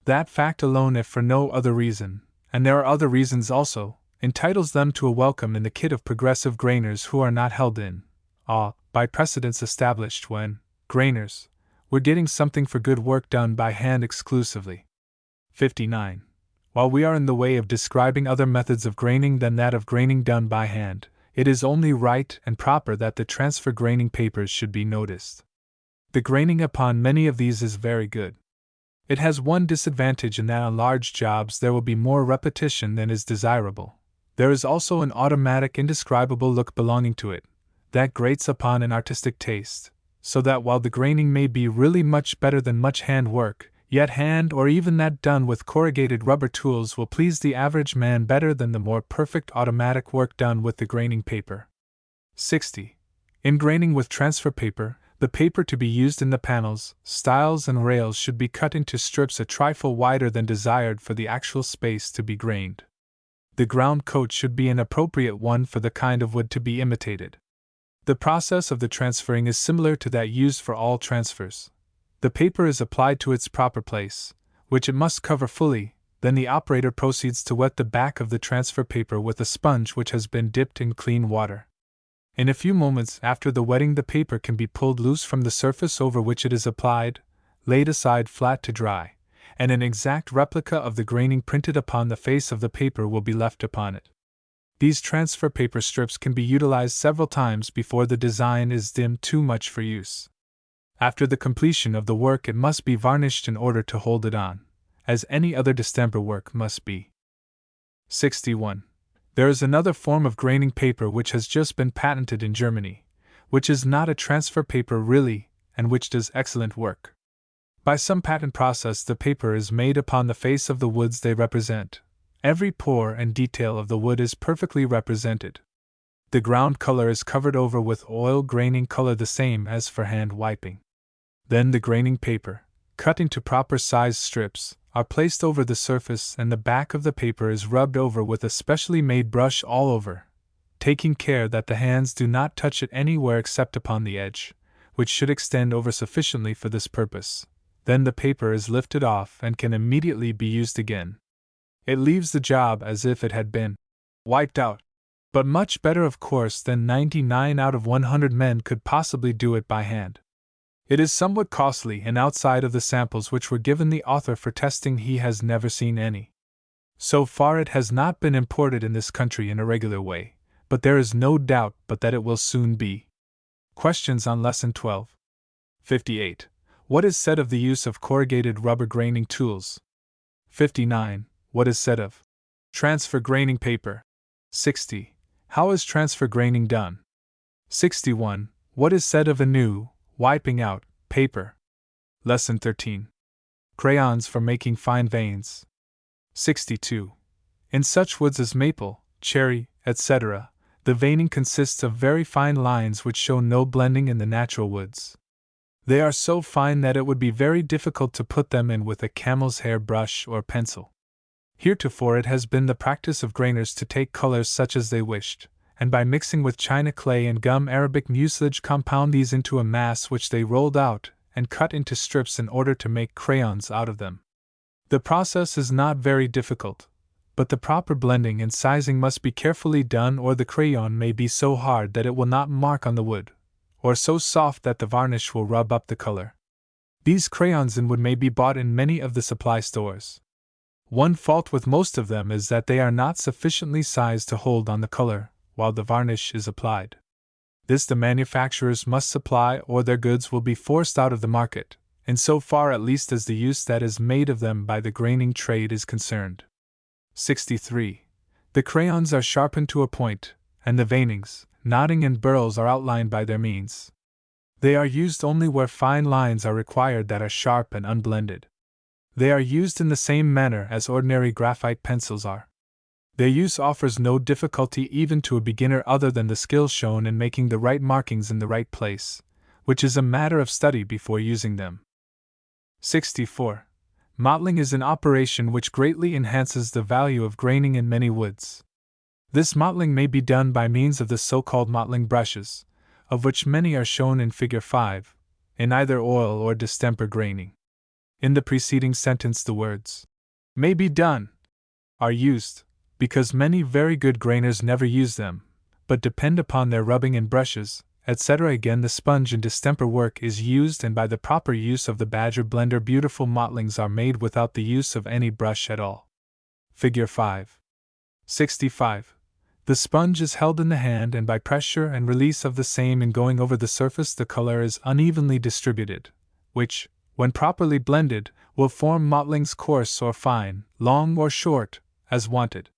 That fact alone, if for no other reason, and there are other reasons also, entitles them to a welcome in the kit of progressive grainers who are not held in awe by precedents established when grainers were getting something for good work done by hand exclusively. 59. While we are in the way of describing other methods of graining than that of graining done by hand, it is only right and proper that the transfer graining papers should be noticed. The graining upon many of these is very good. It has one disadvantage in that on large jobs there will be more repetition than is desirable. There is also an automatic indescribable look belonging to it, that grates upon an artistic taste, so that while the graining may be really much better than much hand work, yet hand or even that done with corrugated rubber tools will please the average man better than the more perfect automatic work done with the graining paper. 60. In graining with transfer paper, the paper to be used in the panels, stiles and rails should be cut into strips a trifle wider than desired for the actual space to be grained. The ground coat should be an appropriate one for the kind of wood to be imitated. The process of the transferring is similar to that used for all transfers. The paper is applied to its proper place, which it must cover fully, then the operator proceeds to wet the back of the transfer paper with a sponge which has been dipped in clean water. In a few moments after the wetting, the paper can be pulled loose from the surface over which it is applied, laid aside flat to dry, and an exact replica of the graining printed upon the face of the paper will be left upon it. These transfer paper strips can be utilized several times before the design is deemed too much for use. After the completion of the work, it must be varnished in order to hold it on, as any other distemper work must be. 61. There is another form of graining paper which has just been patented in Germany, which is not a transfer paper really, and which does excellent work. By some patent process, the paper is made upon the face of the woods they represent. Every pore and detail of the wood is perfectly represented. The ground color is covered over with oil graining color, the same as for hand wiping. Then the graining paper, cut into proper size strips, are placed over the surface, and the back of the paper is rubbed over with a specially made brush all over, taking care that the hands do not touch it anywhere except upon the edge, which should extend over sufficiently for this purpose. Then the paper is lifted off and can immediately be used again. It leaves the job as if it had been wiped out, but much better, of course, than 99 out of 100 men could possibly do it by hand. It is somewhat costly, and outside of the samples which were given the author for testing, he has never seen any. So far it has not been imported in this country in a regular way, but there is no doubt but that it will soon be. Questions on Lesson 12. 58. What is said of the use of corrugated rubber graining tools? 59. What is said of transfer graining paper? 60. How is transfer graining done? 61. What is said of a new, wiping out, paper? Lesson 13. Crayons for making fine veins. 62. In such woods as maple, cherry, etc., the veining consists of very fine lines which show no blending in the natural woods. They are so fine that it would be very difficult to put them in with a camel's hair brush or pencil. Heretofore it has been the practice of grainers to take colors such as they wished, and by mixing with china clay and gum arabic mucilage compound these into a mass which they rolled out and cut into strips in order to make crayons out of them. The process is not very difficult, but the proper blending and sizing must be carefully done, or the crayon may be so hard that it will not mark on the wood, or so soft that the varnish will rub up the color. These crayons in wood may be bought in many of the supply stores. One fault with most of them is that they are not sufficiently sized to hold on the color while the varnish is applied. This the manufacturers must supply, or their goods will be forced out of the market, in so far at least as the use that is made of them by the graining trade is concerned. 63. The crayons are sharpened to a point, and the veinings, knotting and burls are outlined by their means. They are used only where fine lines are required that are sharp and unblended. They are used in the same manner as ordinary graphite pencils are. Their use offers no difficulty even to a beginner other than the skill shown in making the right markings in the right place, which is a matter of study before using them. 64. Mottling is an operation which greatly enhances the value of graining in many woods. This mottling may be done by means of the so-called mottling brushes, of which many are shown in Figure 5, in either oil or distemper graining. In the preceding sentence the words, "may be done," are used, because many very good grainers never use them, but depend upon their rubbing in brushes, etc. Again, the sponge in distemper work is used, and by the proper use of the badger blender beautiful mottlings are made without the use of any brush at all. Figure 5. 65. The sponge is held in the hand, and by pressure and release of the same in going over the surface the color is unevenly distributed, which, when properly blended, will form mottlings coarse or fine, long or short, as wanted.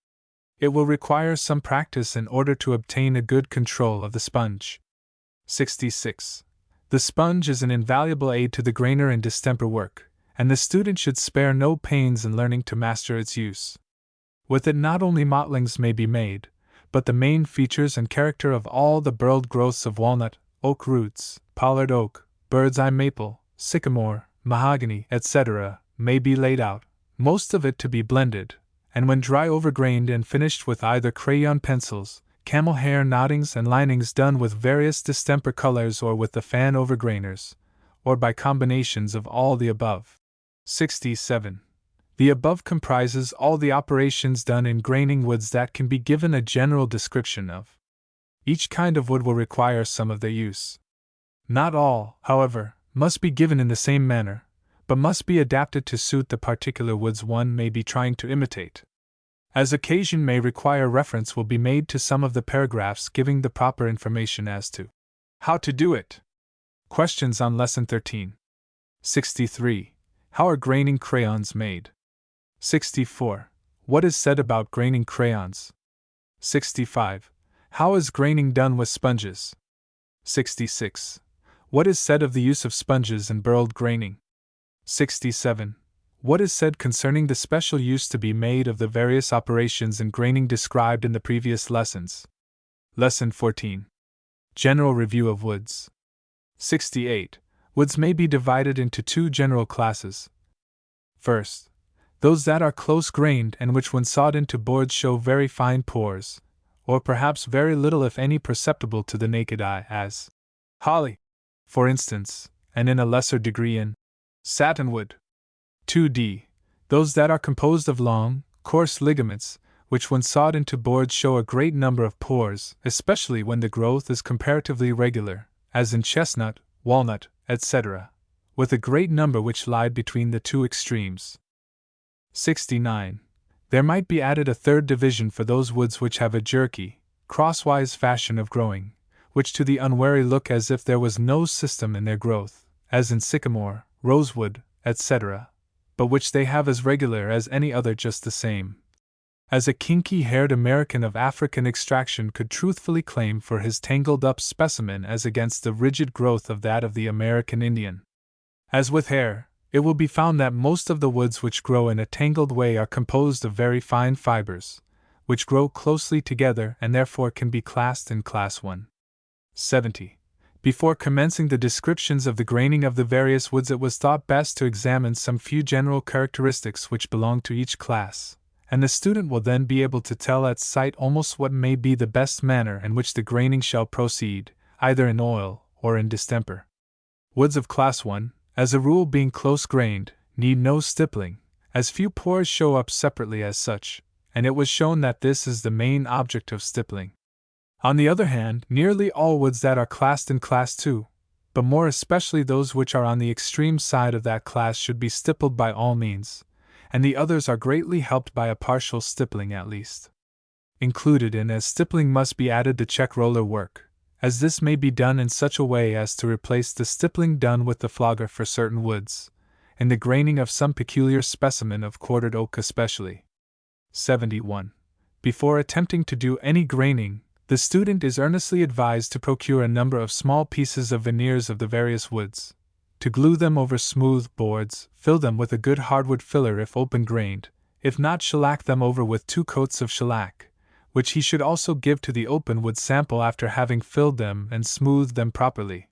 It will require some practice in order to obtain a good control of the sponge. 66. The sponge is an invaluable aid to the grainer in distemper work, and the student should spare no pains in learning to master its use. With it not only mottlings may be made, but the main features and character of all the burled growths of walnut, oak roots, pollard oak, bird's eye maple, sycamore, mahogany, etc., may be laid out, most of it to be blended, and when dry overgrained and finished with either crayon pencils, camel hair knottings and linings done with various distemper colors, or with the fan overgrainers, or by combinations of all the above. 67. The above comprises all the operations done in graining woods that can be given a general description of. Each kind of wood will require some of their use. Not all, however, must be given in the same manner, but must be adapted to suit the particular woods one may be trying to imitate. As occasion may require, reference will be made to some of the paragraphs giving the proper information as to how to do it. Questions on Lesson 13. 63. How are graining crayons made? 64. What is said about graining crayons? 65. How is graining done with sponges? 66. What is said of the use of sponges in burled graining? 67. What is said concerning the special use to be made of the various operations in graining described in the previous lessons? Lesson 14. General Review of Woods. 68. Woods may be divided into two general classes. First, those that are close-grained and which when sawed into boards show very fine pores, or perhaps very little if any perceptible to the naked eye, as holly, for instance, and in a lesser degree in satinwood. 2d. Those that are composed of long, coarse ligaments, which when sawed into boards show a great number of pores, especially when the growth is comparatively regular, as in chestnut, walnut, etc., with a great number which lie between the two extremes. 69. There might be added a third division for those woods which have a jerky, crosswise fashion of growing, which to the unwary look as if there was no system in their growth, as in sycamore, rosewood, etc., but which they have as regular as any other just the same. As a kinky-haired American of African extraction could truthfully claim for his tangled-up specimen as against the rigid growth of that of the American Indian. As with hair, it will be found that most of the woods which grow in a tangled way are composed of very fine fibers, which grow closely together and therefore can be classed in Class 1. 70. Before commencing the descriptions of the graining of the various woods, it was thought best to examine some few general characteristics which belong to each class, and the student will then be able to tell at sight almost what may be the best manner in which the graining shall proceed, either in oil or in distemper. Woods of Class 1, as a rule being close-grained, need no stippling, as few pores show up separately as such, and it was shown that this is the main object of stippling. On the other hand, nearly all woods that are classed in Class 2, but more especially those which are on the extreme side of that class, should be stippled by all means, and the others are greatly helped by a partial stippling at least. Included in as stippling must be added the check roller work, as this may be done in such a way as to replace the stippling done with the flogger for certain woods, in the graining of some peculiar specimen of quartered oak especially. 71. Before attempting to do any graining, the student is earnestly advised to procure a number of small pieces of veneers of the various woods, to glue them over smooth boards, fill them with a good hardwood filler if open-grained, if not shellac them over with 2 coats of shellac, which he should also give to the open wood sample after having filled them and smoothed them properly.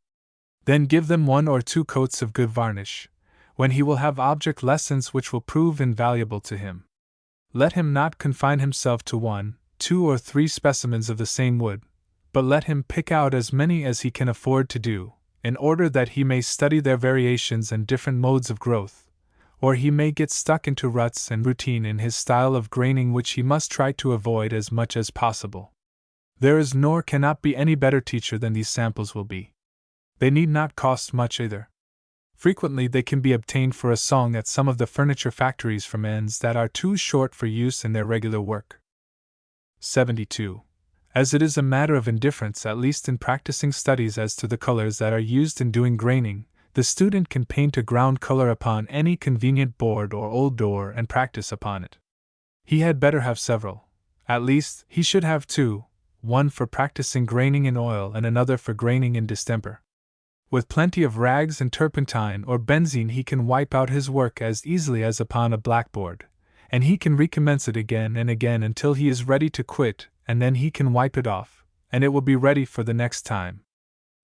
Then give them 1 or 2 coats of good varnish, when he will have object lessons which will prove invaluable to him. Let him not confine himself to 1, 2 or 3 specimens of the same wood, but let him pick out as many as he can afford to do, in order that he may study their variations and different modes of growth, or he may get stuck into ruts and routine in his style of graining which he must try to avoid as much as possible. There is nor cannot be any better teacher than these samples will be. They need not cost much either. Frequently they can be obtained for a song at some of the furniture factories from ends that are too short for use in their regular work. 72. As it is a matter of indifference, at least in practicing studies, as to the colors that are used in doing graining, the student can paint a ground color upon any convenient board or old door and practice upon it. He had better have several. At least, he should have 2, one for practicing graining in oil and another for graining in distemper. With plenty of rags and turpentine or benzene he can wipe out his work as easily as upon a blackboard, and he can recommence it again and again until he is ready to quit, and then he can wipe it off, and it will be ready for the next time.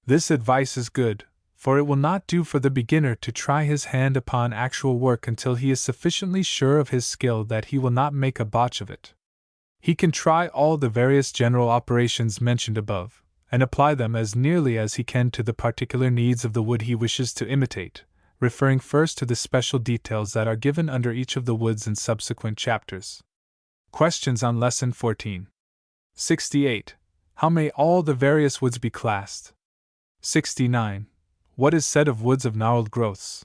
This advice is good, for it will not do for the beginner to try his hand upon actual work until he is sufficiently sure of his skill that he will not make a botch of it. He can try all the various general operations mentioned above, and apply them as nearly as he can to the particular needs of the wood he wishes to imitate, referring first to the special details that are given under each of the woods in subsequent chapters. Questions on Lesson 14. 68. How may all the various woods be classed? 69. What is said of woods of gnarled growths?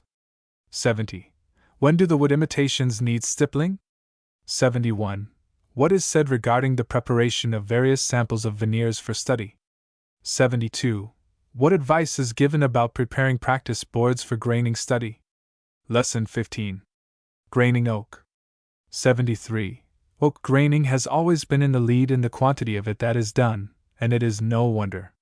70. When do the wood imitations need stippling? 71. What is said regarding the preparation of various samples of veneers for study? 72. What advice is given about preparing practice boards for graining study? Lesson 15. Graining oak. 73. Oak graining has always been in the lead in the quantity of it that is done, and it is no wonder.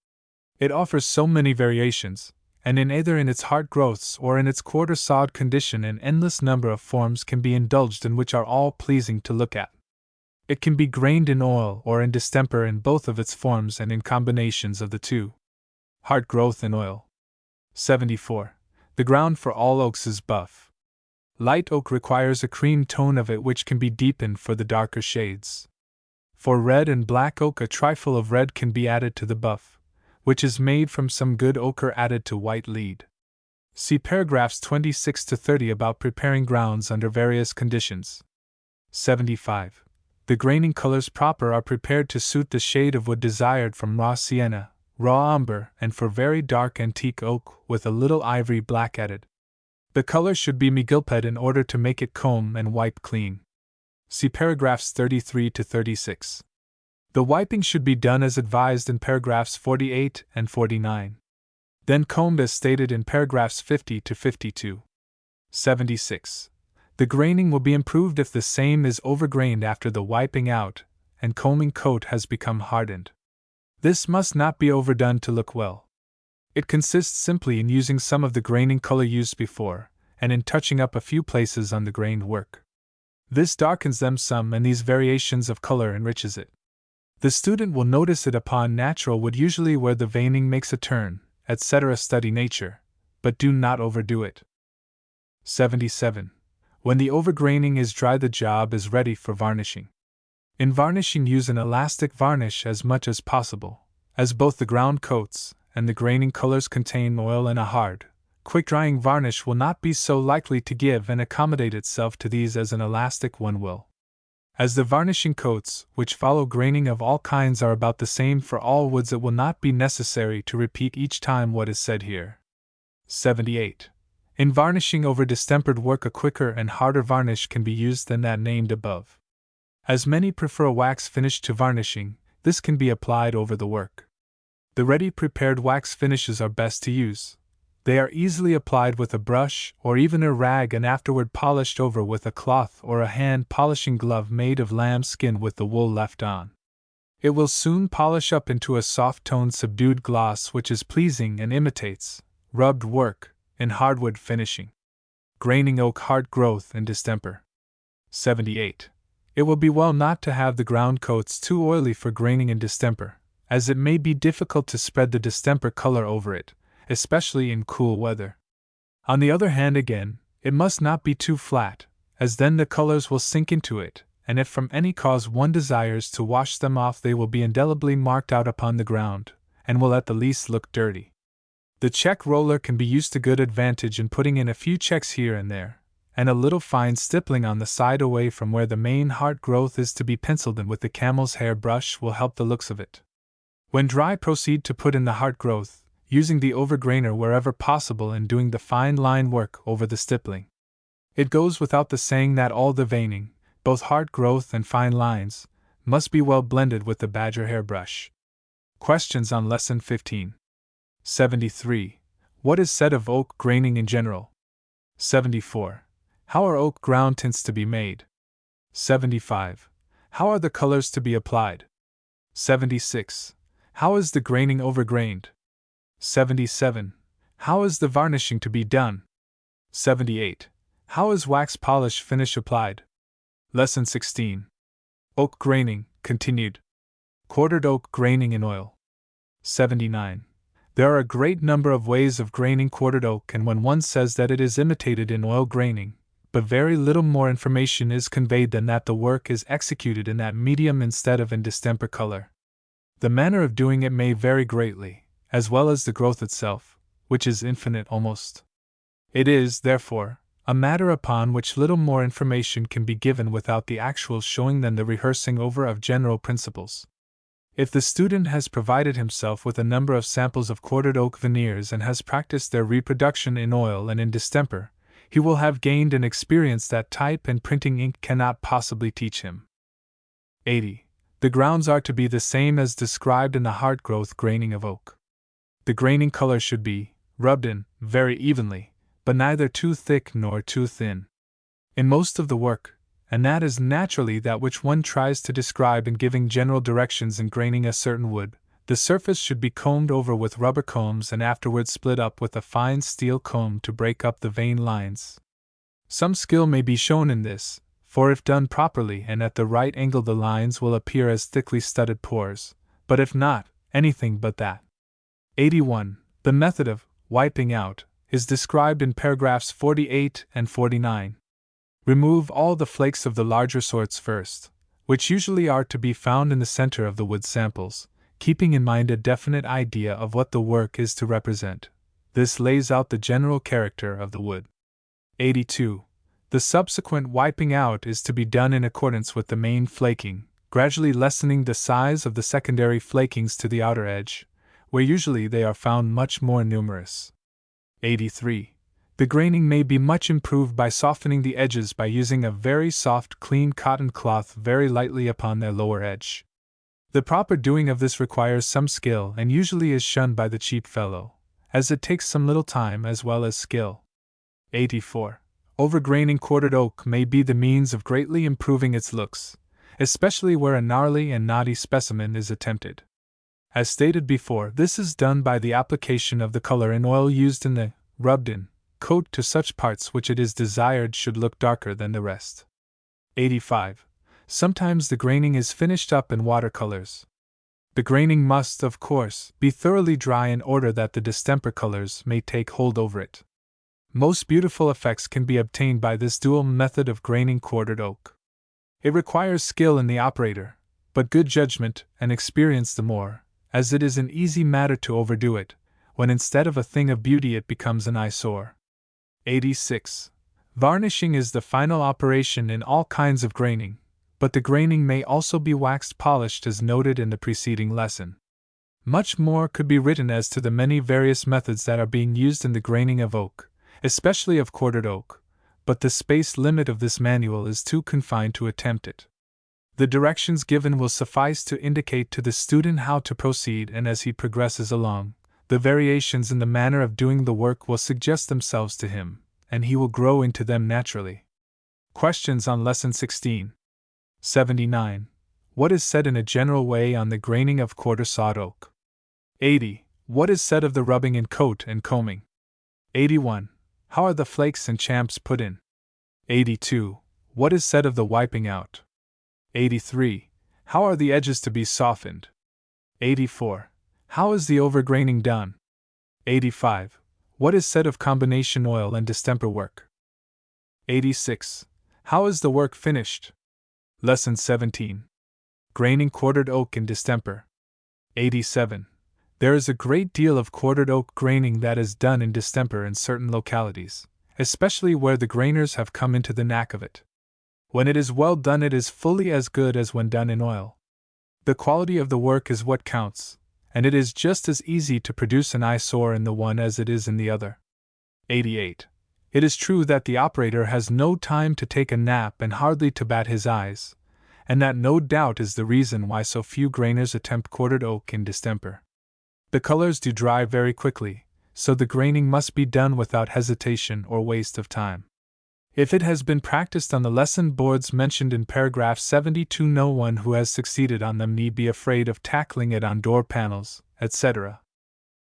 It offers so many variations, and in either in its hard growths or in its quarter-sawed condition an endless number of forms can be indulged in which are all pleasing to look at. It can be grained in oil or in distemper in both of its forms and in combinations of the two. Hard growth in oil. 74. The ground for all oaks is buff. Light oak requires a cream tone of it which can be deepened for the darker shades. For red and black oak a trifle of red can be added to the buff, which is made from some good ochre added to white lead. See paragraphs 26 to 30 about preparing grounds under various conditions. 75. The graining colors proper are prepared to suit the shade of wood desired from raw sienna, raw umber, and for very dark antique oak with a little ivory black added. The color should be megilped in order to make it comb and wipe clean. See paragraphs 33 to 36. The wiping should be done as advised in paragraphs 48 and 49. Then combed as stated in paragraphs 50 to 52. 76. The graining will be improved if the same is overgrained after the wiping out, and combing coat has become hardened. This must not be overdone to look well. It consists simply in using some of the graining color used before, and in touching up a few places on the grained work. This darkens them some, and these variations of color enriches it. The student will notice it upon natural wood usually where the veining makes a turn, etc. Study nature, but do not overdo it. 77. When the overgraining is dry the job is ready for varnishing. In varnishing use an elastic varnish as much as possible, as both the ground coats and the graining colors contain oil, and a hard, quick-drying varnish will not be so likely to give and accommodate itself to these as an elastic one will. As the varnishing coats, which follow graining of all kinds, are about the same for all woods, it will not be necessary to repeat each time what is said here. 78. In varnishing over distempered work a quicker and harder varnish can be used than that named above. As many prefer a wax finish to varnishing, this can be applied over the work. The ready prepared wax finishes are best to use. They are easily applied with a brush or even a rag and afterward polished over with a cloth or a hand polishing glove made of lamb skin with the wool left on. It will soon polish up into a soft-toned subdued gloss which is pleasing and imitates rubbed work in hardwood finishing. Graining oak hard growth and distemper. 78. It will be well not to have the ground coats too oily for graining in distemper, as it may be difficult to spread the distemper color over it, especially in cool weather. On the other hand again, it must not be too flat, as then the colors will sink into it, and if from any cause one desires to wash them off they will be indelibly marked out upon the ground, and will at the least look dirty. The check roller can be used to good advantage in putting in a few checks here and there, and a little fine stippling on the side away from where the main hard growth is to be penciled in with the camel's hair brush will help the looks of it. When dry, proceed to put in the hard growth, using the overgrainer wherever possible and doing the fine line work over the stippling. It goes without the saying that all the veining, both hard growth and fine lines, must be well blended with the badger hair brush. Questions on Lesson 15. 73. What is said of oak graining in general? 74. How are oak ground tints to be made? 75. How are the colors to be applied? 76. How is the graining overgrained? 77. How is the varnishing to be done? 78. How is wax polish finish applied? Lesson 16. Oak graining, continued. Quartered oak graining in oil. 79. There are a great number of ways of graining quartered oak, and when one says that it is imitated in oil graining, but very little more information is conveyed than that the work is executed in that medium instead of in distemper color. The manner of doing it may vary greatly, as well as the growth itself, which is infinite almost. It is, therefore, a matter upon which little more information can be given without the actual showing than the rehearsing over of general principles. If the student has provided himself with a number of samples of quartered oak veneers and has practiced their reproduction in oil and in distemper, he will have gained an experience that type and printing ink cannot possibly teach him. 80. The grounds are to be the same as described in the hard growth graining of oak. The graining color should be rubbed in very evenly, but neither too thick nor too thin. In most of the work, and that is naturally that which one tries to describe in giving general directions in graining a certain wood, the surface should be combed over with rubber combs and afterwards split up with a fine steel comb to break up the vein lines. Some skill may be shown in this, for if done properly and at the right angle the lines will appear as thickly studded pores, but if not, anything but that. 81. The method of wiping out is described in paragraphs 48 and 49. Remove all the flakes of the larger sorts first, which usually are to be found in the center of the wood samples, keeping in mind a definite idea of what the work is to represent. This lays out the general character of the wood. 82. The subsequent wiping out is to be done in accordance with the main flaking, gradually lessening the size of the secondary flakings to the outer edge, where usually they are found much more numerous. 83. The graining may be much improved by softening the edges by using a very soft, clean cotton cloth very lightly upon their lower edge. The proper doing of this requires some skill and usually is shunned by the cheap fellow, as it takes some little time as well as skill. 84. Overgraining quartered oak may be the means of greatly improving its looks, especially where a gnarly and knotty specimen is attempted. As stated before, this is done by the application of the color in oil used in the rubbed-in coat to such parts which it is desired should look darker than the rest. 85. Sometimes the graining is finished up in watercolors. The graining must, of course, be thoroughly dry in order that the distemper colors may take hold over it. Most beautiful effects can be obtained by this dual method of graining quartered oak. It requires skill in the operator, but good judgment and experience the more, as it is an easy matter to overdo it, when instead of a thing of beauty it becomes an eyesore. 86. Varnishing is the final operation in all kinds of graining, but the graining may also be waxed polished as noted in the preceding lesson. Much more could be written as to the many various methods that are being used in the graining of oak, especially of quartered oak, but the space limit of this manual is too confined to attempt it. The directions given will suffice to indicate to the student how to proceed, and as he progresses along, the variations in the manner of doing the work will suggest themselves to him, and he will grow into them naturally. Questions on Lesson 16. 79. What is said in a general way on the graining of quarter-sawed oak? 80. What is said of the rubbing in coat and combing? 81. How are the flakes and champs put in? 82. What is said of the wiping out? 83. How are the edges to be softened? 84. How is the overgraining done? 85. What is said of combination oil and distemper work? 86. How is the work finished? Lesson 17. Graining quartered oak in distemper. 87. There is a great deal of quartered oak graining that is done in distemper in certain localities, especially where the grainers have come into the knack of it. When it is well done, it is fully as good as when done in oil. The quality of the work is what counts, and it is just as easy to produce an eyesore in the one as it is in the other. 88. It is true that the operator has no time to take a nap and hardly to bat his eyes, and that no doubt is the reason why so few grainers attempt quartered oak in distemper. The colors do dry very quickly, so the graining must be done without hesitation or waste of time. If it has been practiced on the lesson boards mentioned in paragraph 72, no one who has succeeded on them need be afraid of tackling it on door panels, etc.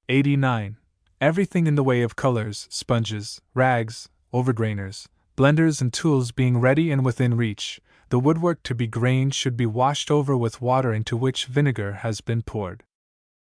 89. Everything in the way of colors, sponges, rags, overgrainers, blenders and tools being ready and within reach, the woodwork to be grained should be washed over with water into which vinegar has been poured.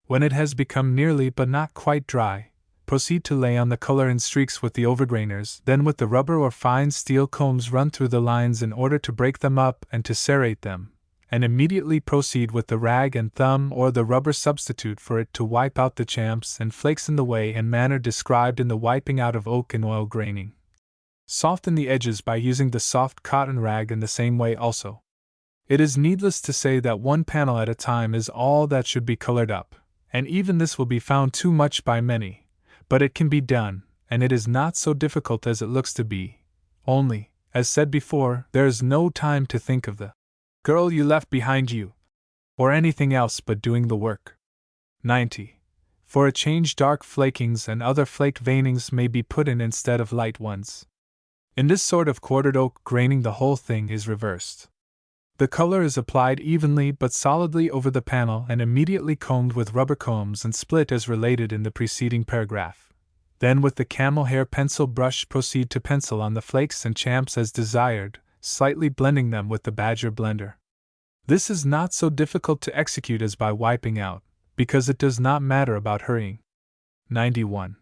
When it has become nearly but not quite dry, proceed to lay on the color in streaks with the overgrainers, then with the rubber or fine steel combs run through the lines in order to break them up and to serrate them, and immediately proceed with the rag and thumb or the rubber substitute for it to wipe out the champs and flakes in the way and manner described in the wiping out of oak in oil graining. Soften the edges by using the soft cotton rag in the same way also. It is needless to say that one panel at a time is all that should be colored up, and even this will be found too much by many, but it can be done, and it is not so difficult as it looks to be. Only, as said before, there is no time to think of the girl you left behind you, or anything else but doing the work. 90. For a change, dark flakings and other flaked veinings may be put in instead of light ones. In this sort of quartered oak graining, the whole thing is reversed. The color is applied evenly but solidly over the panel and immediately combed with rubber combs and split as related in the preceding paragraph. Then with the camel hair pencil brush proceed to pencil on the flakes and champs as desired, slightly blending them with the badger blender. This is not so difficult to execute as by wiping out, because it does not matter about hurrying. 91.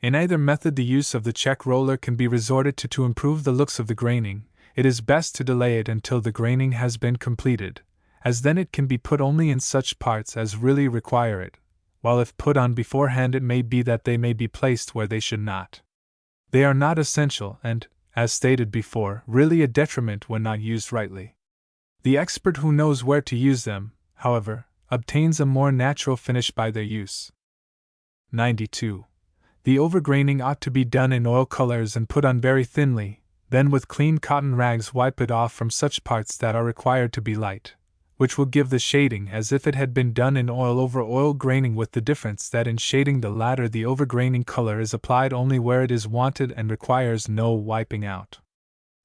In either method the use of the check roller can be resorted to improve the looks of the graining. It is best to delay it until the graining has been completed, as then it can be put only in such parts as really require it, while if put on beforehand it may be that they may be placed where they should not. They are not essential and, as stated before, really a detriment when not used rightly. The expert who knows where to use them, however, obtains a more natural finish by their use. 92. The overgraining ought to be done in oil colors and put on very thinly, then with clean cotton rags wipe it off from such parts that are required to be light, which will give the shading as if it had been done in oil over oil graining, with the difference that in shading the latter the overgraining color is applied only where it is wanted and requires no wiping out.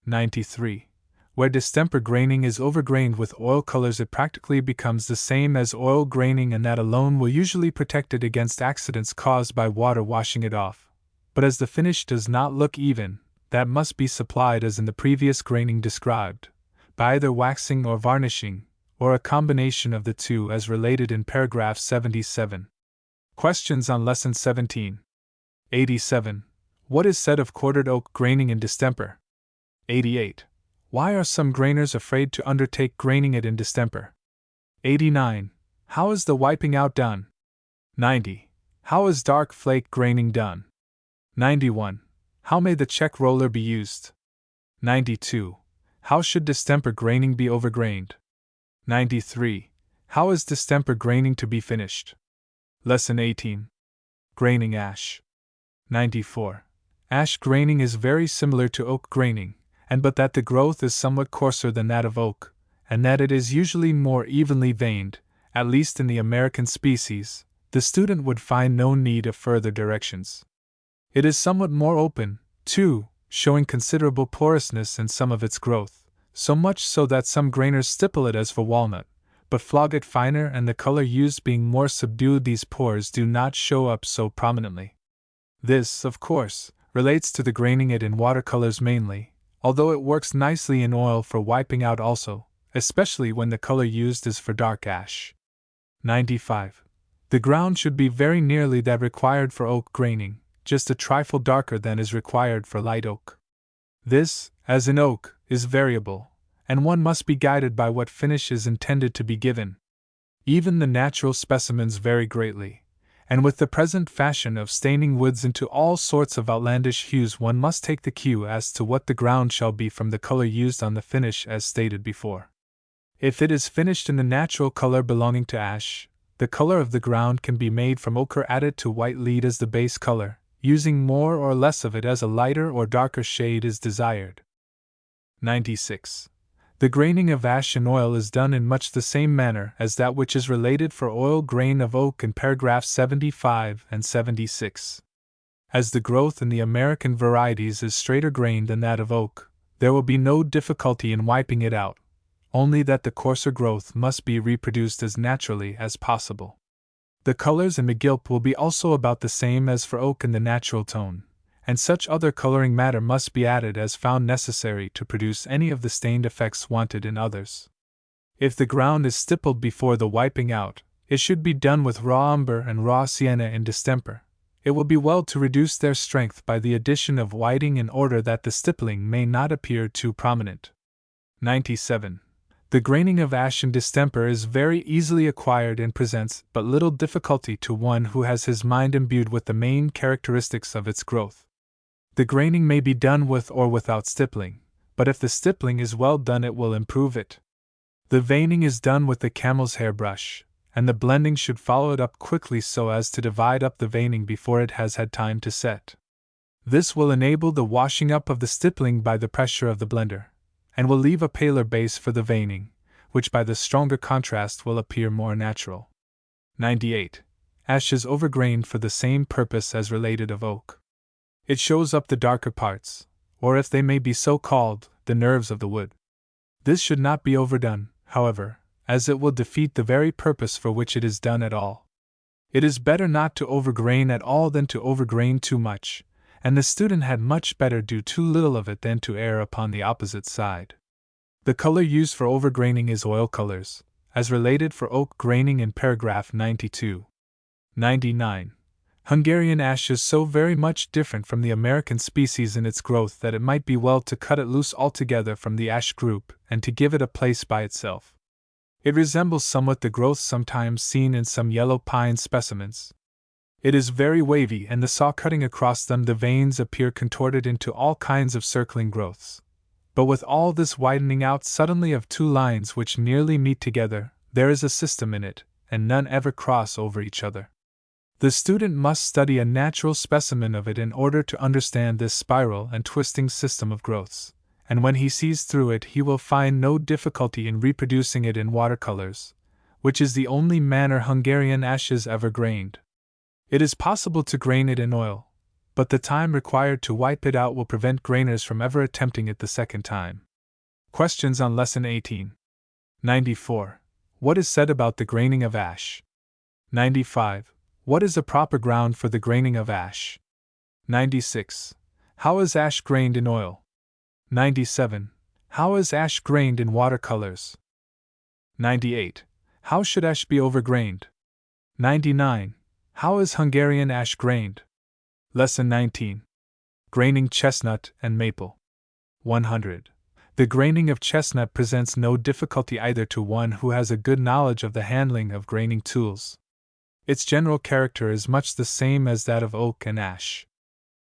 93. Where distemper graining is overgrained with oil colors it practically becomes the same as oil graining, and that alone will usually protect it against accidents caused by water washing it off. But as the finish does not look even, that must be supplied as in the previous graining described, by either waxing or varnishing, or a combination of the two as related in paragraph 77. Questions on Lesson 17. 87. What is said of quartered oak graining in distemper? 88. Why are some grainers afraid to undertake graining it in distemper? 89. How is the wiping out done? 90. How is dark flake graining done? 91. How may the check roller be used? 92. How should distemper graining be overgrained? 93. How is distemper graining to be finished? Lesson 18. Graining ash. 94. Ash graining is very similar to oak graining, and but that the growth is somewhat coarser than that of oak, and that it is usually more evenly veined, at least in the American species, the student would find no need of further directions. It is somewhat more open, too, showing considerable porousness in some of its growth, so much so that some grainers stipple it as for walnut, but flog it finer, and the color used being more subdued, these pores do not show up so prominently. This, of course, relates to the graining it in watercolors mainly, although it works nicely in oil for wiping out also, especially when the color used is for dark ash. 95. The ground should be very nearly that required for oak graining, just a trifle darker than is required for light oak. This, as in oak, is variable, and one must be guided by what finish is intended to be given. Even the natural specimens vary greatly, and with the present fashion of staining woods into all sorts of outlandish hues, one must take the cue as to what the ground shall be from the color used on the finish as stated before. If it is finished in the natural color belonging to ash, the color of the ground can be made from ochre added to white lead as the base color, using more or less of it as a lighter or darker shade is desired. 96. The graining of ash in oil is done in much the same manner as that which is related for oil grain of oak in paragraphs 75 and 76. As the growth in the American varieties is straighter grained than that of oak, there will be no difficulty in wiping it out, only that the coarser growth must be reproduced as naturally as possible. The colors in the gilp will be also about the same as for oak in the natural tone, and such other coloring matter must be added as found necessary to produce any of the stained effects wanted in others. If the ground is stippled before the wiping out, it should be done with raw umber and raw sienna in distemper. It will be well to reduce their strength by the addition of whiting in order that the stippling may not appear too prominent. 97. The graining of ash in distemper is very easily acquired and presents but little difficulty to one who has his mind imbued with the main characteristics of its growth. The graining may be done with or without stippling, but if the stippling is well done it will improve it. The veining is done with the camel's hair brush, and the blending should follow it up quickly so as to divide up the veining before it has had time to set. This will enable the washing up of the stippling by the pressure of the blender, and will leave a paler base for the veining, which by the stronger contrast will appear more natural. 98. Ash is overgrained for the same purpose as related of oak. It shows up the darker parts, or if they may be so called, the nerves of the wood. This should not be overdone, however, as it will defeat the very purpose for which it is done at all. It is better not to overgrain at all than to overgrain too much, and the student had much better do too little of it than to err upon the opposite side. The color used for overgraining is oil colors, as related for oak graining in paragraph 92. 99. Hungarian ash is so very much different from the American species in its growth that it might be well to cut it loose altogether from the ash group and to give it a place by itself. It resembles somewhat the growth sometimes seen in some yellow pine specimens. It is very wavy, and the saw cutting across them the veins appear contorted into all kinds of circling growths. But with all this widening out suddenly of two lines which nearly meet together, there is a system in it, and none ever cross over each other. The student must study a natural specimen of it in order to understand this spiral and twisting system of growths, and when he sees through it he will find no difficulty in reproducing it in watercolors, which is the only manner Hungarian ash is ever grained. It is possible to grain it in oil, but the time required to wipe it out will prevent grainers from ever attempting it the second time. Questions on Lesson 18. 94. What is said about the graining of ash? 95. What is a proper ground for the graining of ash? 96. How is ash grained in oil? 97. How is ash grained in watercolors? 98. How should ash be overgrained? 99. How is Hungarian ash grained? Lesson 19. Graining chestnut and maple. 100. The graining of chestnut presents no difficulty either to one who has a good knowledge of the handling of graining tools. Its general character is much the same as that of oak and ash.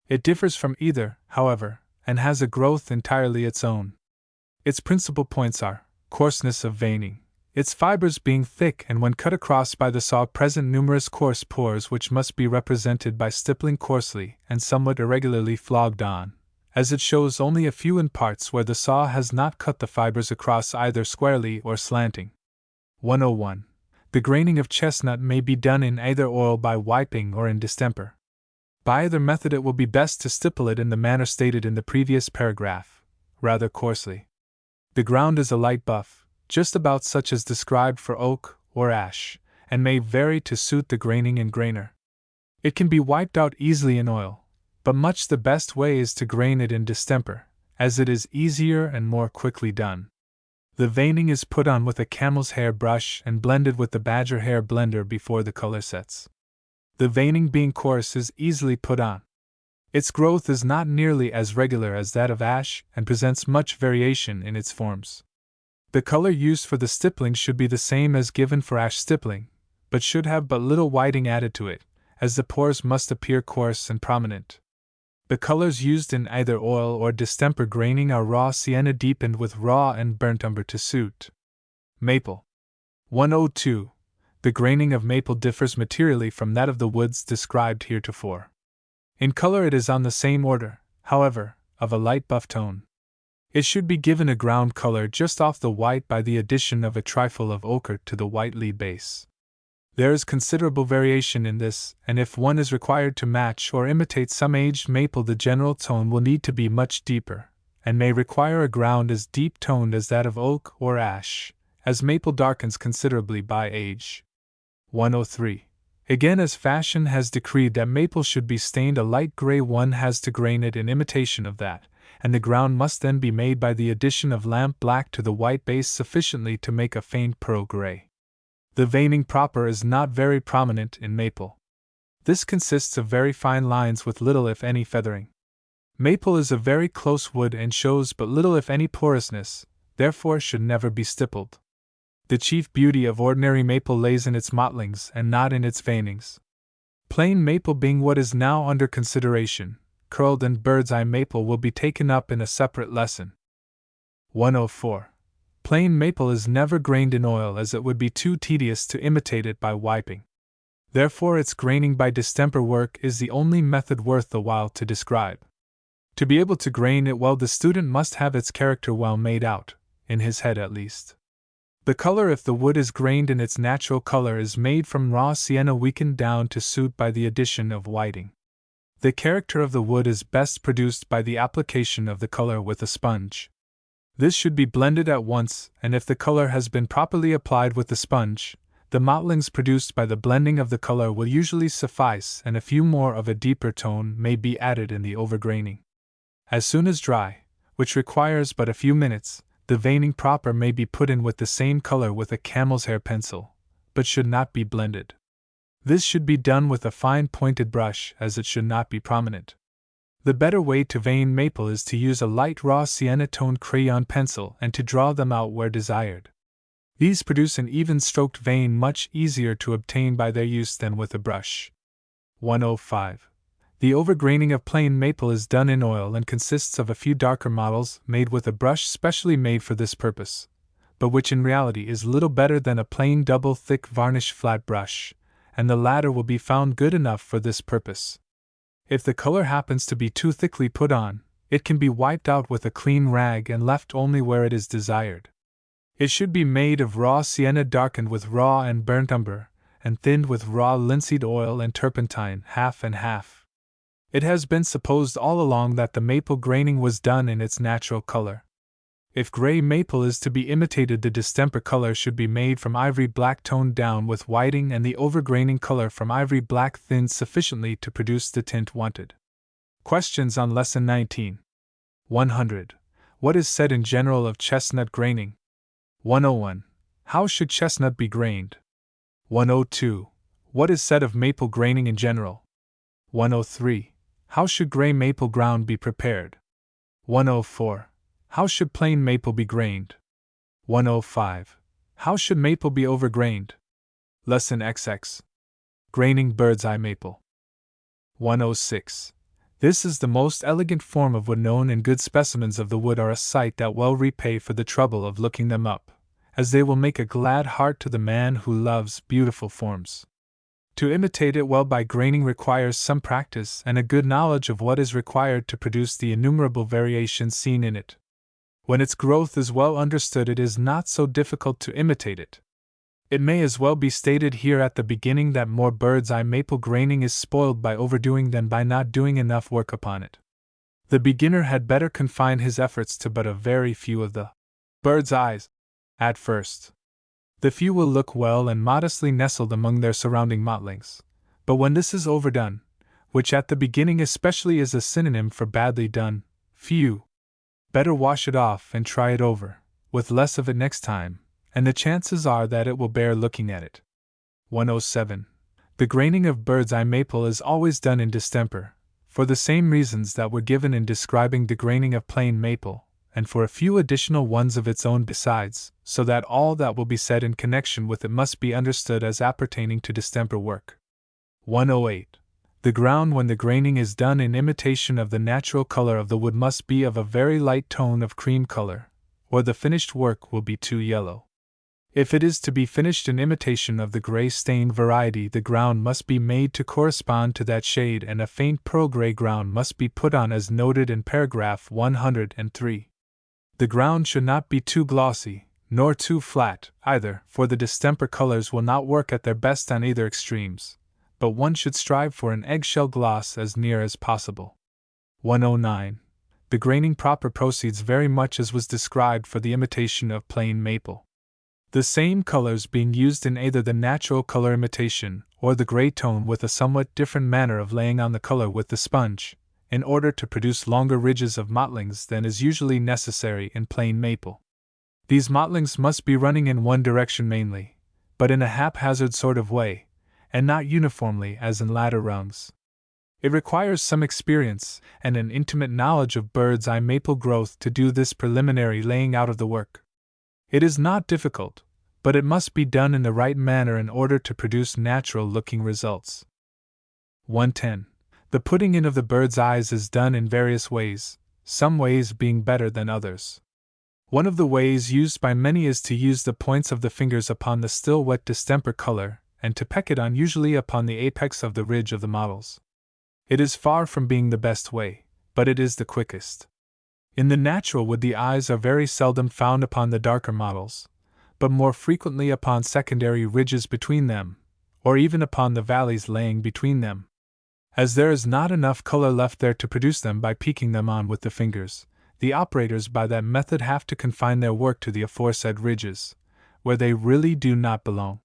It differs from either, however, and has a growth entirely its own. Its principal points are coarseness of veining, its fibers being thick and when cut across by the saw present numerous coarse pores which must be represented by stippling coarsely and somewhat irregularly flogged on, as it shows only a few in parts where the saw has not cut the fibers across either squarely or slanting. 101. The graining of chestnut may be done in either oil by wiping or in distemper. By either method it will be best to stipple it in the manner stated in the previous paragraph, rather coarsely. The ground is a light buff, just about such as described for oak or ash, and may vary to suit the graining and grainer. It can be wiped out easily in oil, but much the best way is to grain it in distemper, as it is easier and more quickly done. The veining is put on with a camel's hair brush and blended with the badger hair blender before the color sets. The veining being coarse is easily put on. Its growth is not nearly as regular as that of ash and presents much variation in its forms. The color used for the stippling should be the same as given for ash stippling, but should have but little whiting added to it, as the pores must appear coarse and prominent. The colors used in either oil or distemper graining are raw sienna deepened with raw and burnt umber to suit. Maple. 102. The graining of maple differs materially from that of the woods described heretofore. In color it is on the same order, however, of a light buff tone. It should be given a ground color just off the white by the addition of a trifle of ochre to the white lead base. There is considerable variation in this, and if one is required to match or imitate some aged maple, the general tone will need to be much deeper, and may require a ground as deep toned as that of oak or ash, as maple darkens considerably by age. 103. Again, as fashion has decreed that maple should be stained a light gray, one has to grain it in imitation of that, and the ground must then be made by the addition of lamp black to the white base sufficiently to make a faint pearl gray. The veining proper is not very prominent in maple. This consists of very fine lines with little if any feathering. Maple is a very close wood and shows but little if any porousness, therefore should never be stippled. The chief beauty of ordinary maple lays in its mottlings and not in its veinings. Plain maple being what is now under consideration, curled and bird's eye maple will be taken up in a separate lesson. 104. Plain maple is never grained in oil, as it would be too tedious to imitate it by wiping. Therefore, its graining by distemper work is the only method worth the while to describe. To be able to grain it well, the student must have its character well made out, in his head at least. The color, if the wood is grained in its natural color, is made from raw sienna weakened down to suit by the addition of whiting. The character of the wood is best produced by the application of the color with a sponge. This should be blended at once, and if the color has been properly applied with the sponge, the mottlings produced by the blending of the color will usually suffice, and a few more of a deeper tone may be added in the overgraining. As soon as dry, which requires but a few minutes, the veining proper may be put in with the same color with a camel's hair pencil, but should not be blended. This should be done with a fine pointed brush, as it should not be prominent. The better way to vein maple is to use a light raw sienna toned crayon pencil and to draw them out where desired. These produce an even stroked vein much easier to obtain by their use than with a brush. 105. The overgraining of plain maple is done in oil and consists of a few darker models made with a brush specially made for this purpose, but which in reality is little better than a plain double thick varnish flat brush, and the latter will be found good enough for this purpose. If the color happens to be too thickly put on, it can be wiped out with a clean rag and left only where it is desired. It should be made of raw sienna darkened with raw and burnt umber, and thinned with raw linseed oil and turpentine, half and half. It has been supposed all along that the maple graining was done in its natural color. If gray maple is to be imitated, the distemper color should be made from ivory black toned down with whiting, and the overgraining color from ivory black thinned sufficiently to produce the tint wanted. Questions on Lesson 19. 100. What is said in general of chestnut graining? 101. How should chestnut be grained? 102. What is said of maple graining in general? 103. How should gray maple ground be prepared? 104. How should plain maple be grained? 105. How should maple be overgrained? Lesson XX. Graining bird's eye maple. 106. This is the most elegant form of wood known, and good specimens of the wood are a sight that well repay for the trouble of looking them up, as they will make a glad heart to the man who loves beautiful forms. To imitate it well by graining requires some practice and a good knowledge of what is required to produce the innumerable variations seen in it. When its growth is well understood, it is not so difficult to imitate it. It may as well be stated here at the beginning that more bird's eye maple graining is spoiled by overdoing than by not doing enough work upon it. The beginner had better confine his efforts to but a very few of the bird's eyes at first. The few will look well and modestly nestled among their surrounding mottlings, but when this is overdone, which at the beginning especially is a synonym for badly done, few, better wash it off and try it over, with less of it next time, and the chances are that it will bear looking at it. 107. The graining of bird's eye maple is always done in distemper, for the same reasons that were given in describing the graining of plain maple, and for a few additional ones of its own besides, so that all that will be said in connection with it must be understood as appertaining to distemper work. 108. The ground when the graining is done in imitation of the natural color of the wood must be of a very light tone of cream color, or the finished work will be too yellow. If it is to be finished in imitation of the gray stained variety, the ground must be made to correspond to that shade, and a faint pearl gray ground must be put on as noted in paragraph 103. The ground should not be too glossy, nor too flat, either, for the distemper colors will not work at their best on either extremes, but one should strive for an eggshell gloss as near as possible. 109. The graining proper proceeds very much as was described for the imitation of plain maple. The same colors being used in either the natural color imitation or the gray tone, with a somewhat different manner of laying on the color with the sponge, in order to produce longer ridges of mottlings than is usually necessary in plain maple. These mottlings must be running in one direction mainly, but in a haphazard sort of way, and not uniformly as in latter rungs. It requires some experience and an intimate knowledge of bird's eye maple growth to do this preliminary laying out of the work. It is not difficult, but it must be done in the right manner in order to produce natural-looking results. 110. The putting in of the bird's eyes is done in various ways, some ways being better than others. One of the ways used by many is to use the points of the fingers upon the still wet distemper color, and to peck it on usually upon the apex of the ridge of the models. It is far from being the best way, but it is the quickest. In the natural wood the eyes are very seldom found upon the darker models, but more frequently upon secondary ridges between them, or even upon the valleys laying between them. As there is not enough color left there to produce them by peeking them on with the fingers, the operators by that method have to confine their work to the aforesaid ridges, where they really do not belong.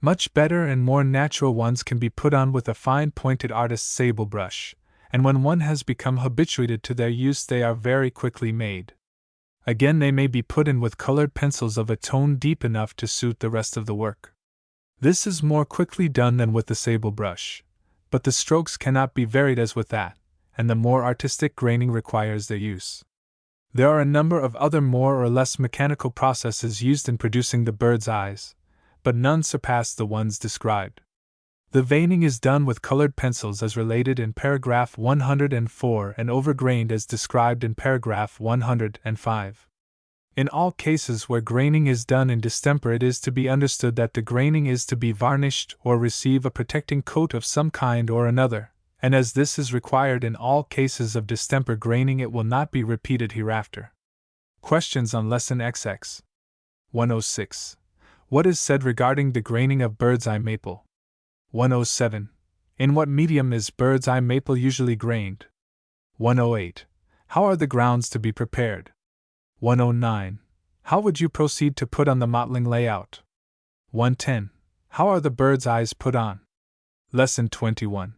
Much better and more natural ones can be put on with a fine pointed artist's sable brush, and when one has become habituated to their use they are very quickly made. Again, they may be put in with colored pencils of a tone deep enough to suit the rest of the work. This is more quickly done than with the sable brush, but the strokes cannot be varied as with that, and the more artistic graining requires their use. There are a number of other more or less mechanical processes used in producing the bird's eyes, but none surpass the ones described. The veining is done with colored pencils as related in paragraph 104 and overgrained as described in paragraph 105. In all cases where graining is done in distemper, it is to be understood that the graining is to be varnished or receive a protecting coat of some kind or another, and as this is required in all cases of distemper graining, it will not be repeated hereafter. Questions on Lesson XX. 106. What is said regarding the graining of bird's eye maple? 107. In what medium is bird's eye maple usually grained? 108. How are the grounds to be prepared? 109. How would you proceed to put on the mottling layout? 110. How are the bird's eyes put on? Lesson 21.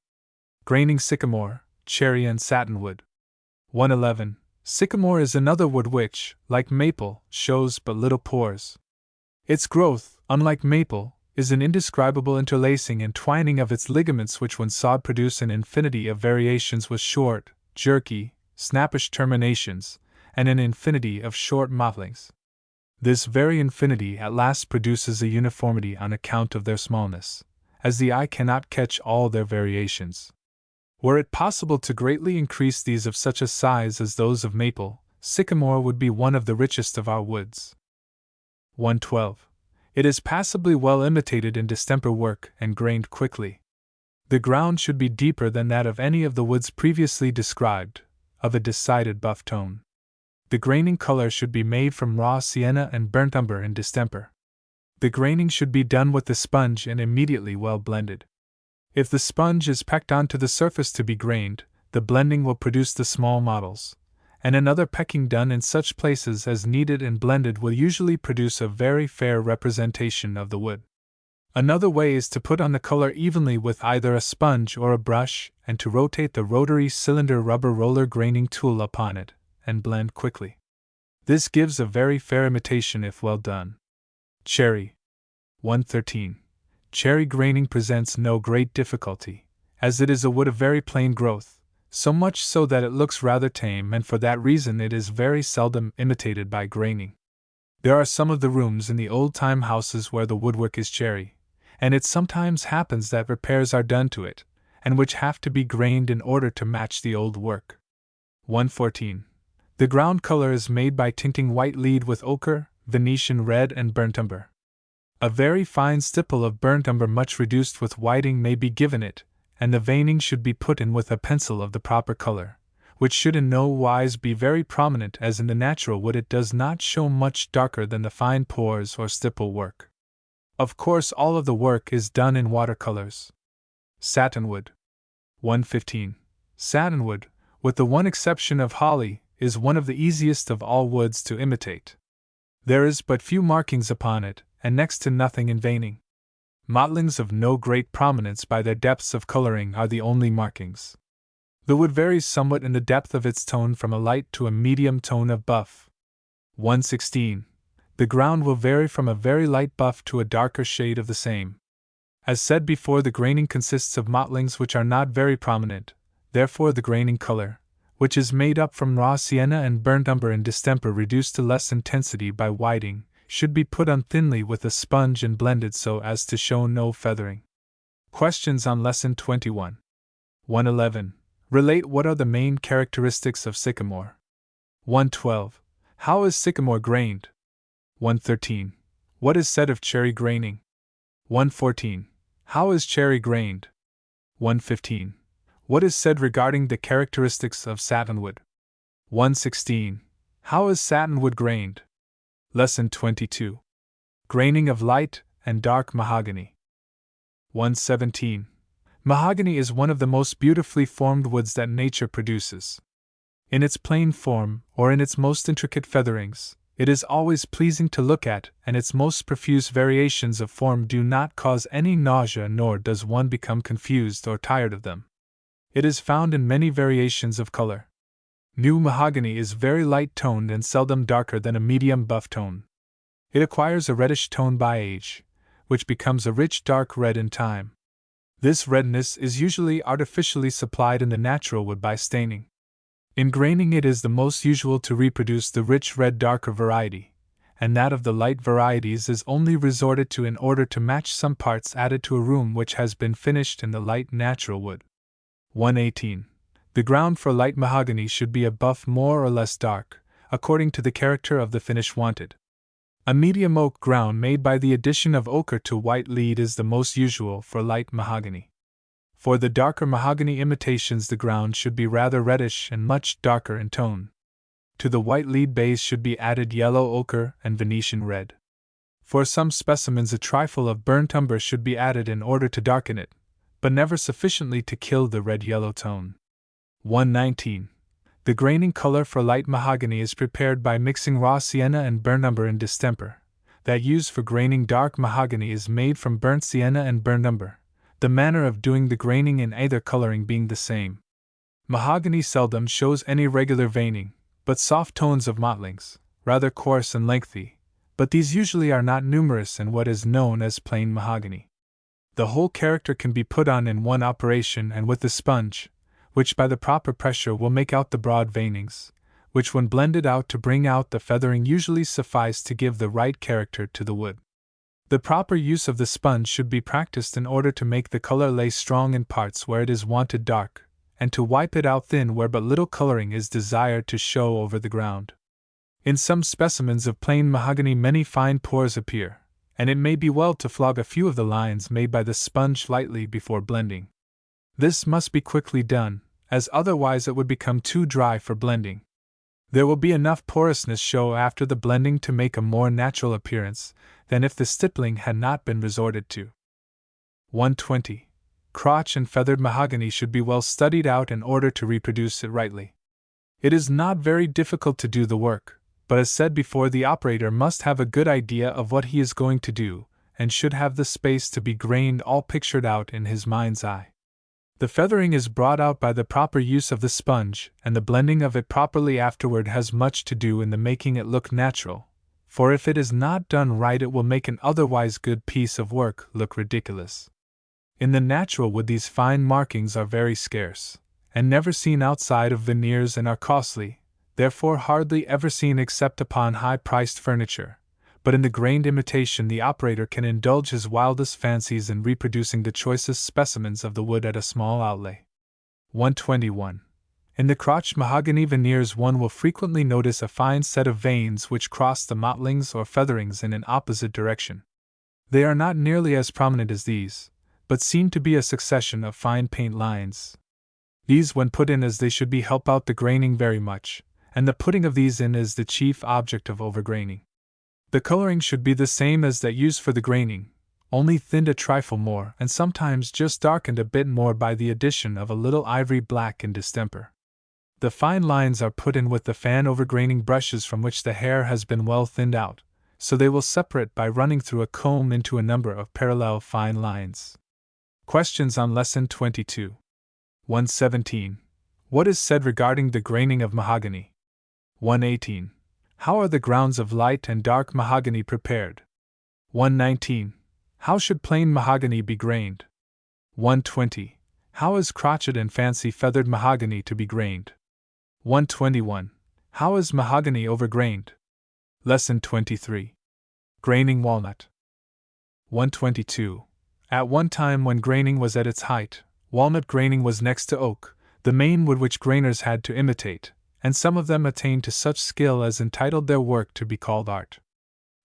Graining sycamore, cherry and satinwood. 111. Sycamore is another wood which, like maple, shows but little pores. Its growth, unlike maple, is an indescribable interlacing and twining of its ligaments which when sawed produce an infinity of variations with short, jerky, snappish terminations, and an infinity of short mottlings. This very infinity at last produces a uniformity on account of their smallness, as the eye cannot catch all their variations. Were it possible to greatly increase these of such a size as those of maple, sycamore would be one of the richest of our woods. 112. It is passably well imitated in distemper work and grained quickly. The ground should be deeper than that of any of the woods previously described, of a decided buff tone. The graining color should be made from raw sienna and burnt umber in distemper. The graining should be done with the sponge and immediately well blended. If the sponge is pecked onto the surface to be grained, the blending will produce the small models, and another pecking done in such places as needed and blended will usually produce a very fair representation of the wood. Another way is to put on the color evenly with either a sponge or a brush, and to rotate the rotary cylinder rubber roller graining tool upon it, and blend quickly. This gives a very fair imitation if well done. Cherry. 113. Cherry graining presents no great difficulty, as it is a wood of very plain growth, so much so that it looks rather tame, and for that reason it is very seldom imitated by graining. There are some of the rooms in the old-time houses where the woodwork is cherry, and it sometimes happens that repairs are done to it, and which have to be grained in order to match the old work. 114. The ground color is made by tinting white lead with ochre, Venetian red, and burnt umber. A very fine stipple of burnt umber much reduced with whiting may be given it, and the veining should be put in with a pencil of the proper color, which should in no wise be very prominent, as in the natural wood it does not show much darker than the fine pores or stipple work. Of course all of the work is done in watercolors. Satinwood. 115. Satinwood, with the one exception of holly, is one of the easiest of all woods to imitate. There is but few markings upon it, and next to nothing in veining. Mottlings of no great prominence by their depths of coloring are the only markings. The wood varies somewhat in the depth of its tone from a light to a medium tone of buff. 116. The ground will vary from a very light buff to a darker shade of the same. As said before, the graining consists of mottlings which are not very prominent, therefore the graining color, which is made up from raw sienna and burnt umber in distemper reduced to less intensity by whiting, should be put on thinly with a sponge and blended so as to show no feathering. Questions on Lesson 21. 111. Relate what are the main characteristics of sycamore. 112. How is sycamore grained? 113. What is said of cherry graining? 114. How is cherry grained? 115. What is said regarding the characteristics of satinwood? 116. How is satinwood grained? Lesson 22. Graining of light and dark mahogany. 117. Mahogany is one of the most beautifully formed woods that nature produces. In its plain form, or in its most intricate featherings, it is always pleasing to look at, and its most profuse variations of form do not cause any nausea, nor does one become confused or tired of them. It is found in many variations of color. New mahogany is very light-toned and seldom darker than a medium buff tone. It acquires a reddish tone by age, which becomes a rich dark red in time. This redness is usually artificially supplied in the natural wood by staining. In graining it is the most usual to reproduce the rich red darker variety, and that of the light varieties is only resorted to in order to match some parts added to a room which has been finished in the light natural wood. 118. The ground for light mahogany should be a buff more or less dark, according to the character of the finish wanted. A medium oak ground made by the addition of ochre to white lead is the most usual for light mahogany. For the darker mahogany imitations the ground should be rather reddish and much darker in tone. To the white lead base should be added yellow ochre and Venetian red. For some specimens a trifle of burnt umber should be added in order to darken it, but never sufficiently to kill the red-yellow tone. 119. The graining color for light mahogany is prepared by mixing raw sienna and burnt umber in distemper. That used for graining dark mahogany is made from burnt sienna and burnt umber, the manner of doing the graining and either coloring being the same. Mahogany seldom shows any regular veining, but soft tones of mottlings, rather coarse and lengthy, but these usually are not numerous in what is known as plain mahogany. The whole character can be put on in one operation and with the sponge, which by the proper pressure will make out the broad veinings, which when blended out to bring out the feathering usually suffice to give the right character to the wood. The proper use of the sponge should be practiced in order to make the color lay strong in parts where it is wanted dark, and to wipe it out thin where but little coloring is desired to show over the ground. In some specimens of plain mahogany many fine pores appear, and it may be well to flog a few of the lines made by the sponge lightly before blending. This must be quickly done, as otherwise it would become too dry for blending. There will be enough porousness show after the blending to make a more natural appearance than if the stippling had not been resorted to. 120. Crotch and feathered mahogany should be well studied out in order to reproduce it rightly. It is not very difficult to do the work, but as said before, the operator must have a good idea of what he is going to do, and should have the space to be grained all pictured out in his mind's eye. The feathering is brought out by the proper use of the sponge, and the blending of it properly afterward has much to do in the making it look natural, for if it is not done right it will make an otherwise good piece of work look ridiculous. In the natural wood these fine markings are very scarce, and never seen outside of veneers and are costly, therefore hardly ever seen except upon high-priced furniture. But in the grained imitation the operator can indulge his wildest fancies in reproducing the choicest specimens of the wood at a small outlay. 121. In the crotched mahogany veneers one will frequently notice a fine set of veins which cross the mottlings or featherings in an opposite direction. They are not nearly as prominent as these, but seem to be a succession of fine paint lines. These when put in as they should be help out the graining very much, and the putting of these in is the chief object of overgraining. The coloring should be the same as that used for the graining, only thinned a trifle more and sometimes just darkened a bit more by the addition of a little ivory black in distemper. The fine lines are put in with the fan overgraining brushes from which the hair has been well thinned out, so they will separate by running through a comb into a number of parallel fine lines. Questions on Lesson 22. 117. What is said regarding the graining of mahogany? 118. How are the grounds of light and dark mahogany prepared? 119. How should plain mahogany be grained? 120. How is crotchet and fancy feathered mahogany to be grained? 121. How is mahogany overgrained? Lesson 23. Graining walnut. 122. At one time when graining was at its height, walnut graining was next to oak, the main wood which grainers had to imitate, and some of them attained to such skill as entitled their work to be called art.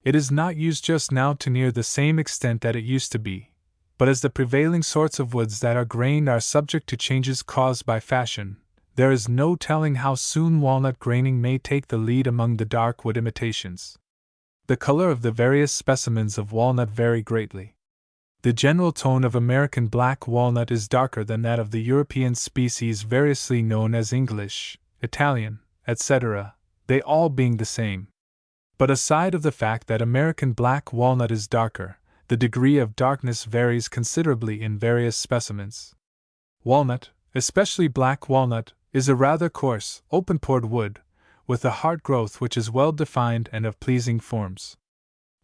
It is not used just now to near the same extent that it used to be, but as the prevailing sorts of woods that are grained are subject to changes caused by fashion, there is no telling how soon walnut graining may take the lead among the dark wood imitations. The color of the various specimens of walnut vary greatly. The general tone of American black walnut is darker than that of the European species variously known as English, Italian, etc., they all being the same. But aside of the fact that American black walnut is darker, the degree of darkness varies considerably in various specimens. Walnut, especially black walnut, is a rather coarse, open-pored wood, with a hard growth which is well defined and of pleasing forms.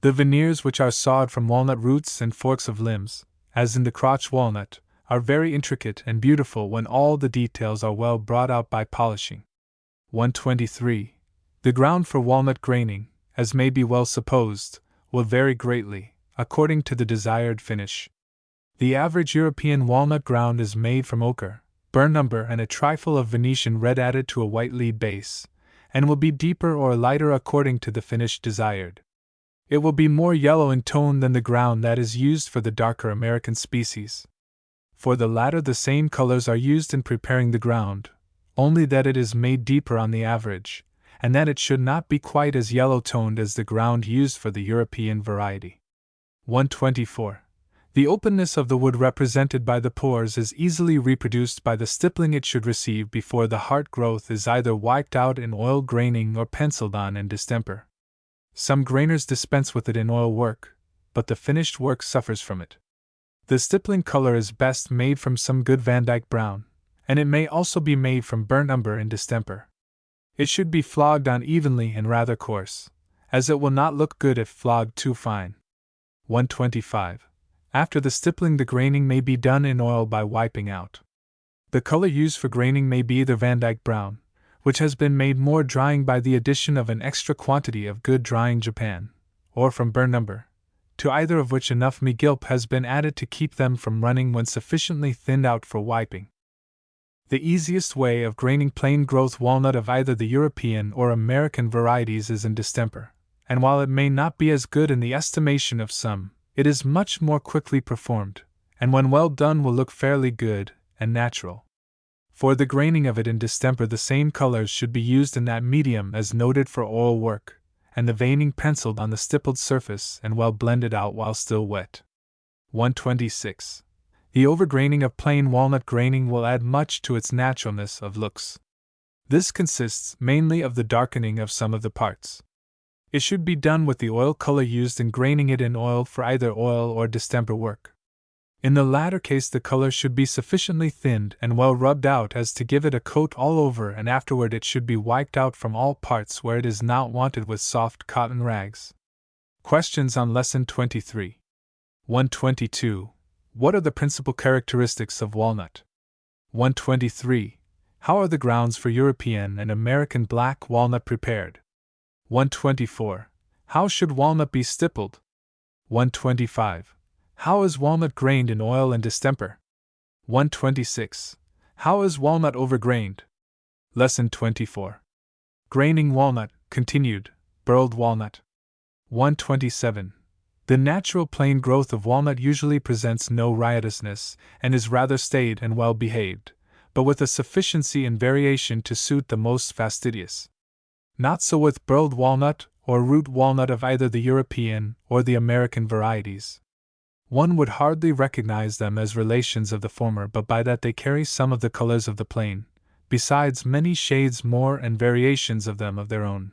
The veneers which are sawed from walnut roots and forks of limbs, as in the crotch walnut, are very intricate and beautiful when all the details are well brought out by polishing. 123. The ground for walnut graining, as may be well supposed, will vary greatly, according to the desired finish. The average European walnut ground is made from ochre, burnt umber, and a trifle of Venetian red added to a white lead base, and will be deeper or lighter according to the finish desired. It will be more yellow in tone than the ground that is used for the darker American species. For the latter, the same colors are used in preparing the ground, only that it is made deeper on the average, and that it should not be quite as yellow-toned as the ground used for the European variety. 124. The openness of the wood represented by the pores is easily reproduced by the stippling it should receive before the heart growth is either wiped out in oil graining or penciled on in distemper. Some grainers dispense with it in oil work, but the finished work suffers from it. The stippling color is best made from some good Vandyke brown, and it may also be made from burnt umber in distemper. It should be flogged on evenly and rather coarse, as it will not look good if flogged too fine. 125. After the stippling, the graining may be done in oil by wiping out. The color used for graining may be either Vandyke brown, which has been made more drying by the addition of an extra quantity of good drying Japan, or from burnt umber, to either of which enough megilp has been added to keep them from running when sufficiently thinned out for wiping. The easiest way of graining plain growth walnut of either the European or American varieties is in distemper, and while it may not be as good in the estimation of some, it is much more quickly performed, and when well done will look fairly good and natural. For the graining of it in distemper, the same colors should be used in that medium as noted for oil work, and the veining penciled on the stippled surface and well blended out while still wet. 126. The overgraining of plain walnut graining will add much to its naturalness of looks. This consists mainly of the darkening of some of the parts. It should be done with the oil color used in graining it in oil for either oil or distemper work. In the latter case, the color should be sufficiently thinned and well rubbed out as to give it a coat all over, and afterward it should be wiped out from all parts where it is not wanted with soft cotton rags. Questions on Lesson 23. 122. What are the principal characteristics of walnut? 123. How are the grounds for European and American black walnut prepared? 124. How should walnut be stippled? 125. How is walnut grained in oil and distemper? 126. How is walnut overgrained? Lesson 24. Graining walnut, continued, burled walnut. 127. The natural plain growth of walnut usually presents no riotousness, and is rather staid and well behaved, but with a sufficiency and variation to suit the most fastidious. Not so with burled walnut or root walnut of either the European or the American varieties. One would hardly recognize them as relations of the former but by that they carry some of the colors of the plain, besides many shades more and variations of them of their own.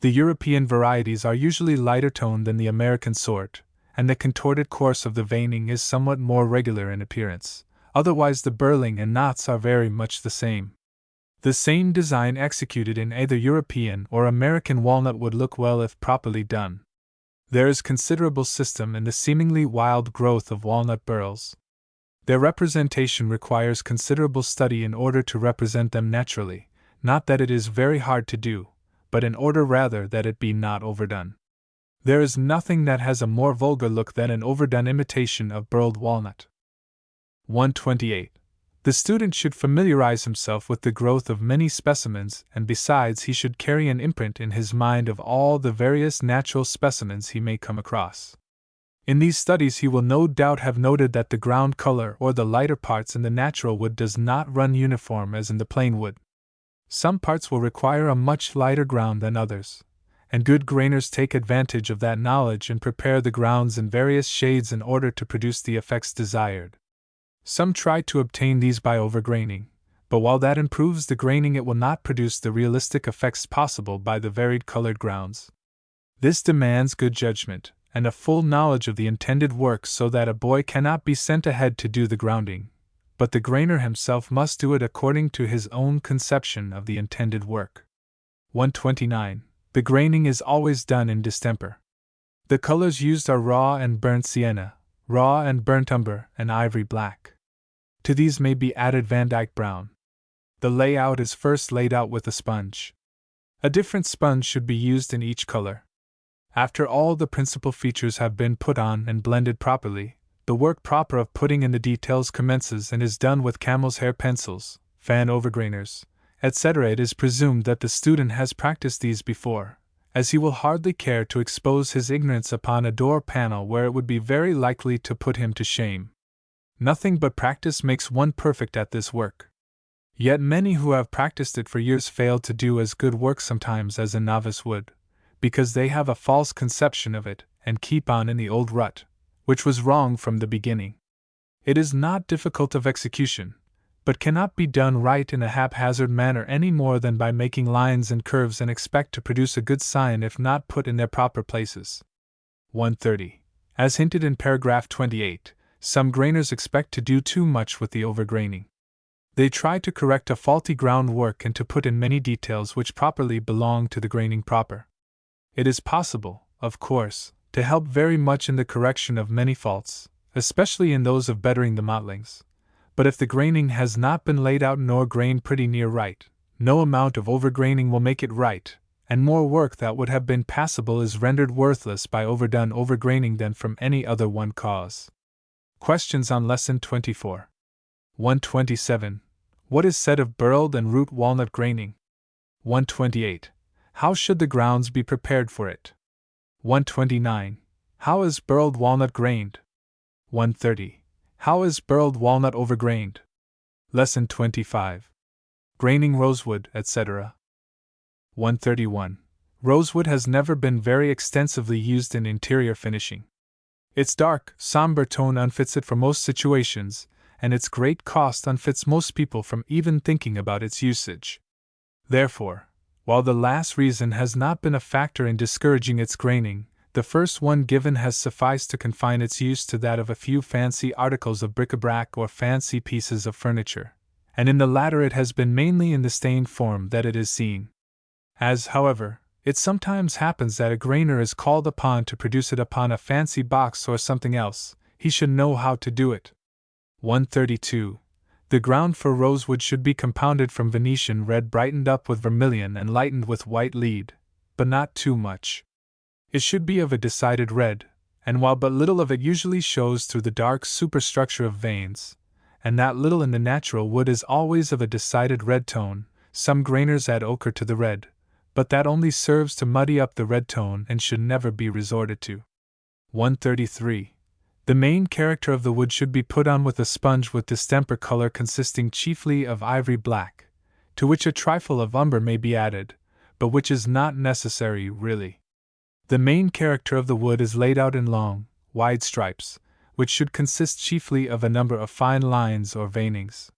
The European varieties are usually lighter toned than the American sort, and the contorted course of the veining is somewhat more regular in appearance, otherwise the burling and knots are very much the same. The same design executed in either European or American walnut would look well if properly done. There is considerable system in the seemingly wild growth of walnut burls. Their representation requires considerable study in order to represent them naturally, not that it is very hard to do, but in order rather that it be not overdone. There is nothing that has a more vulgar look than an overdone imitation of burled walnut. 128. The student should familiarize himself with the growth of many specimens, and besides, he should carry an imprint in his mind of all the various natural specimens he may come across. In these studies, he will no doubt have noted that the ground color or the lighter parts in the natural wood does not run uniform as in the plain wood. Some parts will require a much lighter ground than others, and good grainers take advantage of that knowledge and prepare the grounds in various shades in order to produce the effects desired. Some try to obtain these by overgraining, but while that improves the graining, it will not produce the realistic effects possible by the varied colored grounds. This demands good judgment and a full knowledge of the intended work, so that a boy cannot be sent ahead to do the grounding, but the grainer himself must do it according to his own conception of the intended work. 129. The graining is always done in distemper. The colors used are raw and burnt sienna, raw and burnt umber, and ivory black. To these may be added Van Dyke brown. The layout is first laid out with a sponge. A different sponge should be used in each color. After all the principal features have been put on and blended properly, the work proper of putting in the details commences and is done with camel's hair pencils, fan overgrainers, etc. It is presumed that the student has practiced these before, as he will hardly care to expose his ignorance upon a door panel where it would be very likely to put him to shame. Nothing but practice makes one perfect at this work. Yet many who have practiced it for years fail to do as good work sometimes as a novice would, because they have a false conception of it and keep on in the old rut, which was wrong from the beginning. It is not difficult of execution, but cannot be done right in a haphazard manner any more than by making lines and curves and expect to produce a good sign if not put in their proper places. 130. As hinted in paragraph 28, some grainers expect to do too much with the overgraining. They try to correct a faulty groundwork and to put in many details which properly belong to the graining proper. It is possible, of course, to help very much in the correction of many faults, especially in those of bettering the mottlings, but if the graining has not been laid out nor grained pretty near right, no amount of overgraining will make it right, and more work that would have been passable is rendered worthless by overdone overgraining than from any other one cause. Questions on Lesson 24. 127. What is said of burled and root walnut graining? 128. How should the grounds be prepared for it? 129. How is burled walnut grained? 130. How is burled walnut overgrained? Lesson 25. Graining rosewood, etc. 131. Rosewood has never been very extensively used in interior finishing. Its dark, somber tone unfits it for most situations, and its great cost unfits most people from even thinking about its usage. Therefore, while the last reason has not been a factor in discouraging its graining, the first one given has sufficed to confine its use to that of a few fancy articles of bric-a-brac or fancy pieces of furniture, and in the latter it has been mainly in the stained form that it is seen. As, however, it sometimes happens that a grainer is called upon to produce it upon a fancy box or something else, he should know how to do it. 132. The ground for rosewood should be compounded from Venetian red brightened up with vermilion and lightened with white lead, but not too much. It should be of a decided red, and while but little of it usually shows through the dark superstructure of veins, and that little in the natural wood is always of a decided red tone, some grainers add ochre to the red, but that only serves to muddy up the red tone and should never be resorted to. 133. The main character of the wood should be put on with a sponge with distemper color consisting chiefly of ivory black, to which a trifle of umber may be added, but which is not necessary really. The main character of the wood is laid out in long, wide stripes, which should consist chiefly of a number of fine lines or veinings.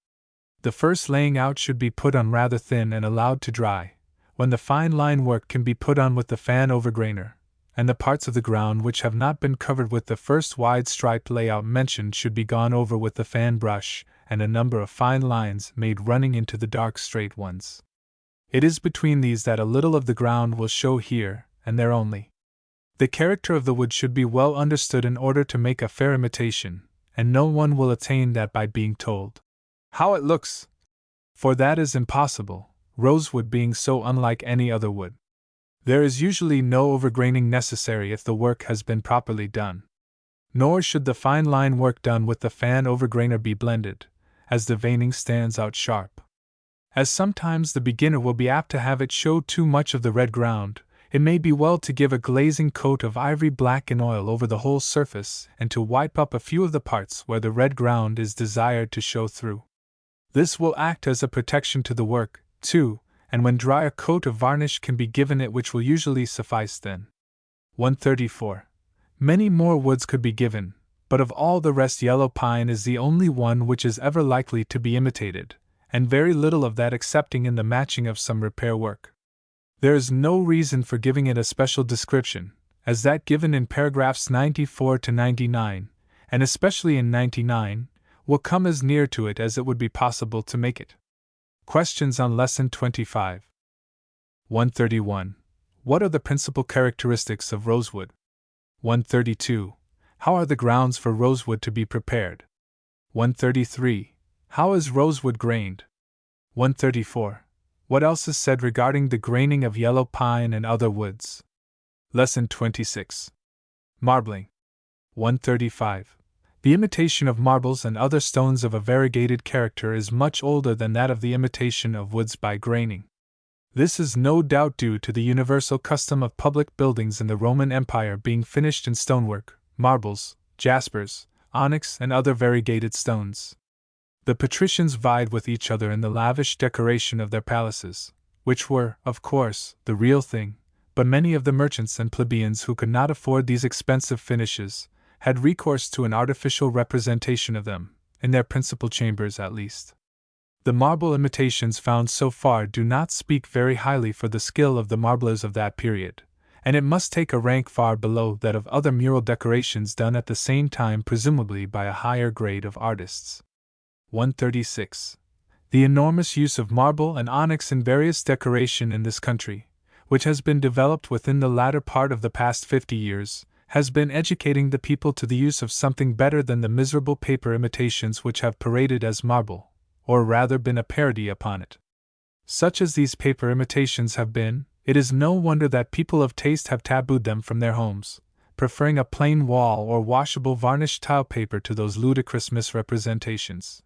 The first laying out should be put on rather thin and allowed to dry, when the fine line work can be put on with the fan overgrainer, and the parts of the ground which have not been covered with the first wide striped layout mentioned should be gone over with the fan brush, and a number of fine lines made running into the dark straight ones. It is between these that a little of the ground will show here and there only. The character of the wood should be well understood in order to make a fair imitation, and no one will attain that by being told how it looks, for that is impossible, rosewood being so unlike any other wood. There is usually no overgraining necessary if the work has been properly done. Nor should the fine line work done with the fan overgrainer be blended, as the veining stands out sharp. As sometimes the beginner will be apt to have it show too much of the red ground, it may be well to give a glazing coat of ivory black in oil over the whole surface and to wipe up a few of the parts where the red ground is desired to show through. This will act as a protection to the work, too, and when dry a coat of varnish can be given it which will usually suffice then. 134. Many more woods could be given, but of all the rest yellow pine is the only one which is ever likely to be imitated, and very little of that excepting in the matching of some repair work. There is no reason for giving it a special description, as that given in paragraphs 94 to 99, and especially in 99, will come as near to it as it would be possible to make it. Questions on Lesson 25. 131. What are the principal characteristics of rosewood? 132. How are the grounds for rosewood to be prepared? 133. How is rosewood grained? 134. What else is said regarding the graining of yellow pine and other woods? Lesson 26. Marbling. 135. The imitation of marbles and other stones of a variegated character is much older than that of the imitation of woods by graining. This is no doubt due to the universal custom of public buildings in the Roman Empire being finished in stonework, marbles, jaspers, onyx, and other variegated stones. The patricians vied with each other in the lavish decoration of their palaces, which were, of course, the real thing, but many of the merchants and plebeians who could not afford these expensive finishes had recourse to an artificial representation of them, in their principal chambers at least. The marble imitations found so far do not speak very highly for the skill of the marblers of that period, and it must take a rank far below that of other mural decorations done at the same time, presumably by a higher grade of artists. 136. The enormous use of marble and onyx in various decoration in this country, which has been developed within the latter part of the past 50 years, has been educating the people to the use of something better than the miserable paper imitations which have paraded as marble, or rather been a parody upon it. Such as these paper imitations have been, it is no wonder that people of taste have tabooed them from their homes, preferring a plain wall or washable varnished tile paper to those ludicrous misrepresentations.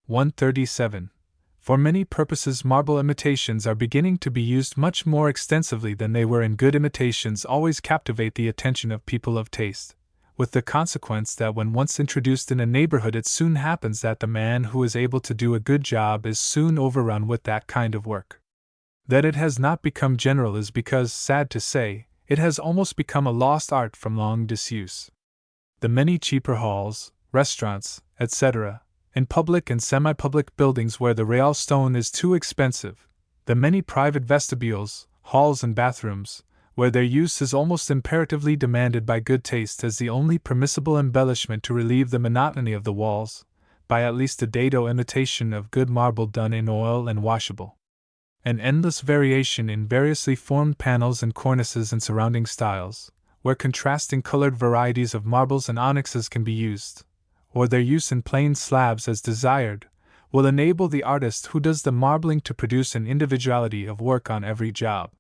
137. For many purposes marble imitations are beginning to be used much more extensively than they were, and good imitations always captivate the attention of people of taste, with the consequence that when once introduced in a neighborhood it soon happens that the man who is able to do a good job is soon overrun with that kind of work. That it has not become general is because, sad to say, it has almost become a lost art from long disuse. The many cheaper halls, restaurants, etc., in public and semi-public buildings where the real stone is too expensive, the many private vestibules, halls and bathrooms, where their use is almost imperatively demanded by good taste as the only permissible embellishment to relieve the monotony of the walls, by at least a dado imitation of good marble done in oil and washable. An endless variation in variously formed panels and cornices and surrounding styles, where contrasting colored varieties of marbles and onyxes can be used, or their use in plain slabs as desired, will enable the artist who does the marbling to produce an individuality of work on every job.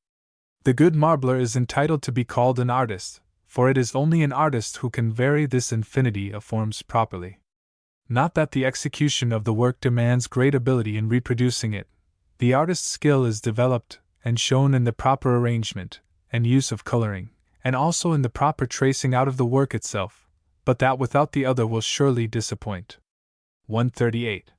The good marbler is entitled to be called an artist, for it is only an artist who can vary this infinity of forms properly. Not that the execution of the work demands great ability in reproducing it. The artist's skill is developed and shown in the proper arrangement and use of coloring, and also in the proper tracing out of the work itself, but that without the other will surely disappoint. 138.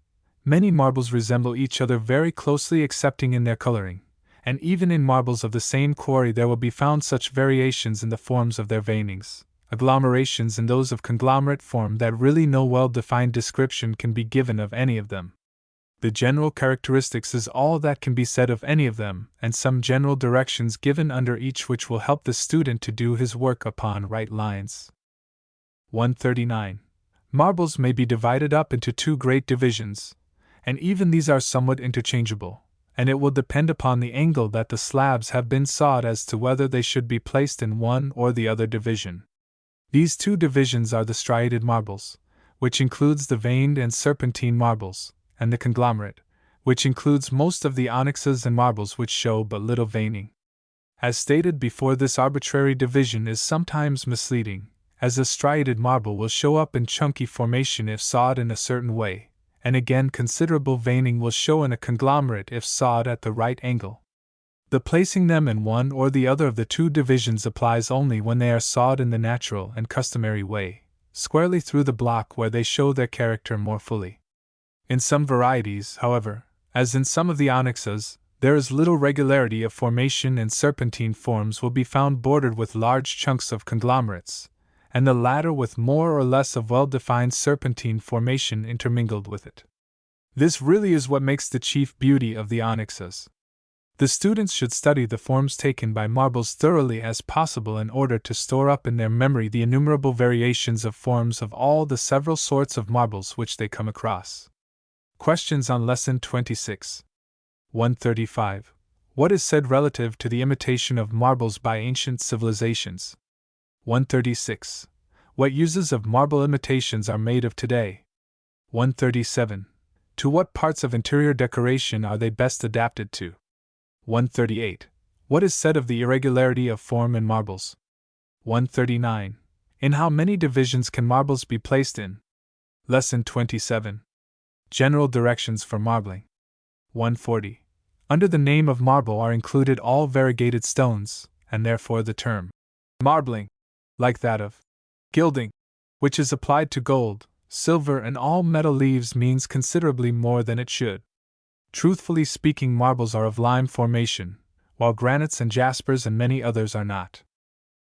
Many marbles resemble each other very closely excepting in their coloring, and even in marbles of the same quarry there will be found such variations in the forms of their veinings, agglomerations in those of conglomerate form, that really no well-defined description can be given of any of them. The general characteristics is all that can be said of any of them, and some general directions given under each which will help the student to do his work upon right lines. 139. Marbles may be divided up into two great divisions, and even these are somewhat interchangeable, and it will depend upon the angle that the slabs have been sawed as to whether they should be placed in one or the other division. These two divisions are the striated marbles, which includes the veined and serpentine marbles, and the conglomerate, which includes most of the onyxes and marbles which show but little veining. As stated before, this arbitrary division is sometimes misleading, as the striated marble will show up in chunky formation if sawed in a certain way, and again considerable veining will show in a conglomerate if sawed at the right angle. The placing them in one or the other of the two divisions applies only when they are sawed in the natural and customary way, squarely through the block where they show their character more fully. In some varieties, however, as in some of the onyxes, there is little regularity of formation and serpentine forms will be found bordered with large chunks of conglomerates, and the latter with more or less of well-defined serpentine formation intermingled with it. This really is what makes the chief beauty of the onyxes. The students should study the forms taken by marbles thoroughly as possible in order to store up in their memory the innumerable variations of forms of all the several sorts of marbles which they come across. Questions on Lesson 26. 135. What is said relative to the imitation of marbles by ancient civilizations? 136. What uses of marble imitations are made of today? 137. To what parts of interior decoration are they best adapted to? 138. What is said of the irregularity of form in marbles? 139. In how many divisions can marbles be placed in? Lesson 27. General directions for marbling. 140. Under the name of marble are included all variegated stones, and therefore the term marbling, like that of gilding, which is applied to gold, silver, and all metal leaves, means considerably more than it should. Truthfully speaking, marbles are of lime formation, while granites and jaspers and many others are not.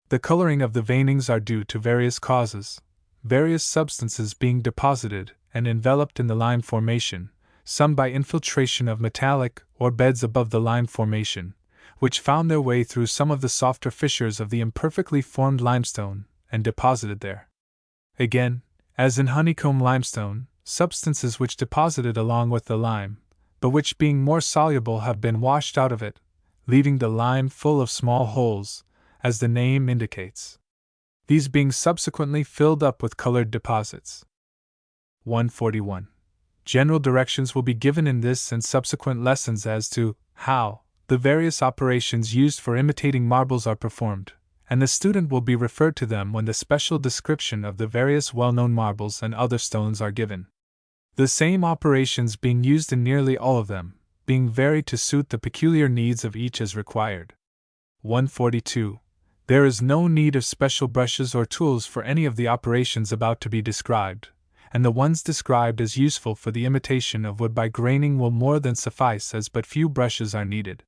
The coloring of the veinings are due to various causes, various substances being deposited and enveloped in the lime formation, some by infiltration of metallic or beds above the lime formation, which found their way through some of the softer fissures of the imperfectly formed limestone and deposited there. Again, as in honeycomb limestone, substances which deposited along with the lime, but which being more soluble have been washed out of it, leaving the lime full of small holes, as the name indicates, these being subsequently filled up with colored deposits. 141. General directions will be given in this and subsequent lessons as to how the various operations used for imitating marbles are performed, and the student will be referred to them when the special description of the various well-known marbles and other stones are given. The same operations being used in nearly all of them, being varied to suit the peculiar needs of each as required. 142. There is no need of special brushes or tools for any of the operations about to be described, and the ones described as useful for the imitation of wood by graining will more than suffice, as but few brushes are needed.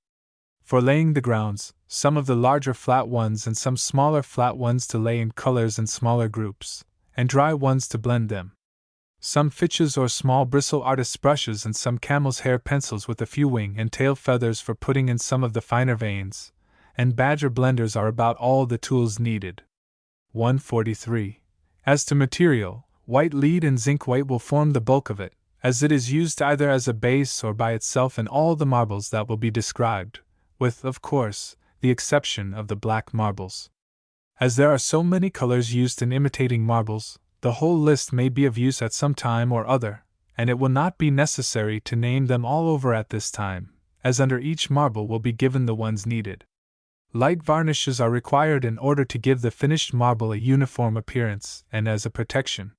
For laying the grounds, some of the larger flat ones and some smaller flat ones to lay in colors and smaller groups, and dry ones to blend them. Some fitches or small bristle artist's brushes and some camel's hair pencils with a few wing and tail feathers for putting in some of the finer veins, and badger blenders are about all the tools needed. 143. As to material, white lead and zinc white will form the bulk of it, as it is used either as a base or by itself in all the marbles that will be described, with, of course, the exception of the black marbles. As there are so many colors used in imitating marbles, the whole list may be of use at some time or other, and it will not be necessary to name them all over at this time, as under each marble will be given the ones needed. Light varnishes are required in order to give the finished marble a uniform appearance and as a protection.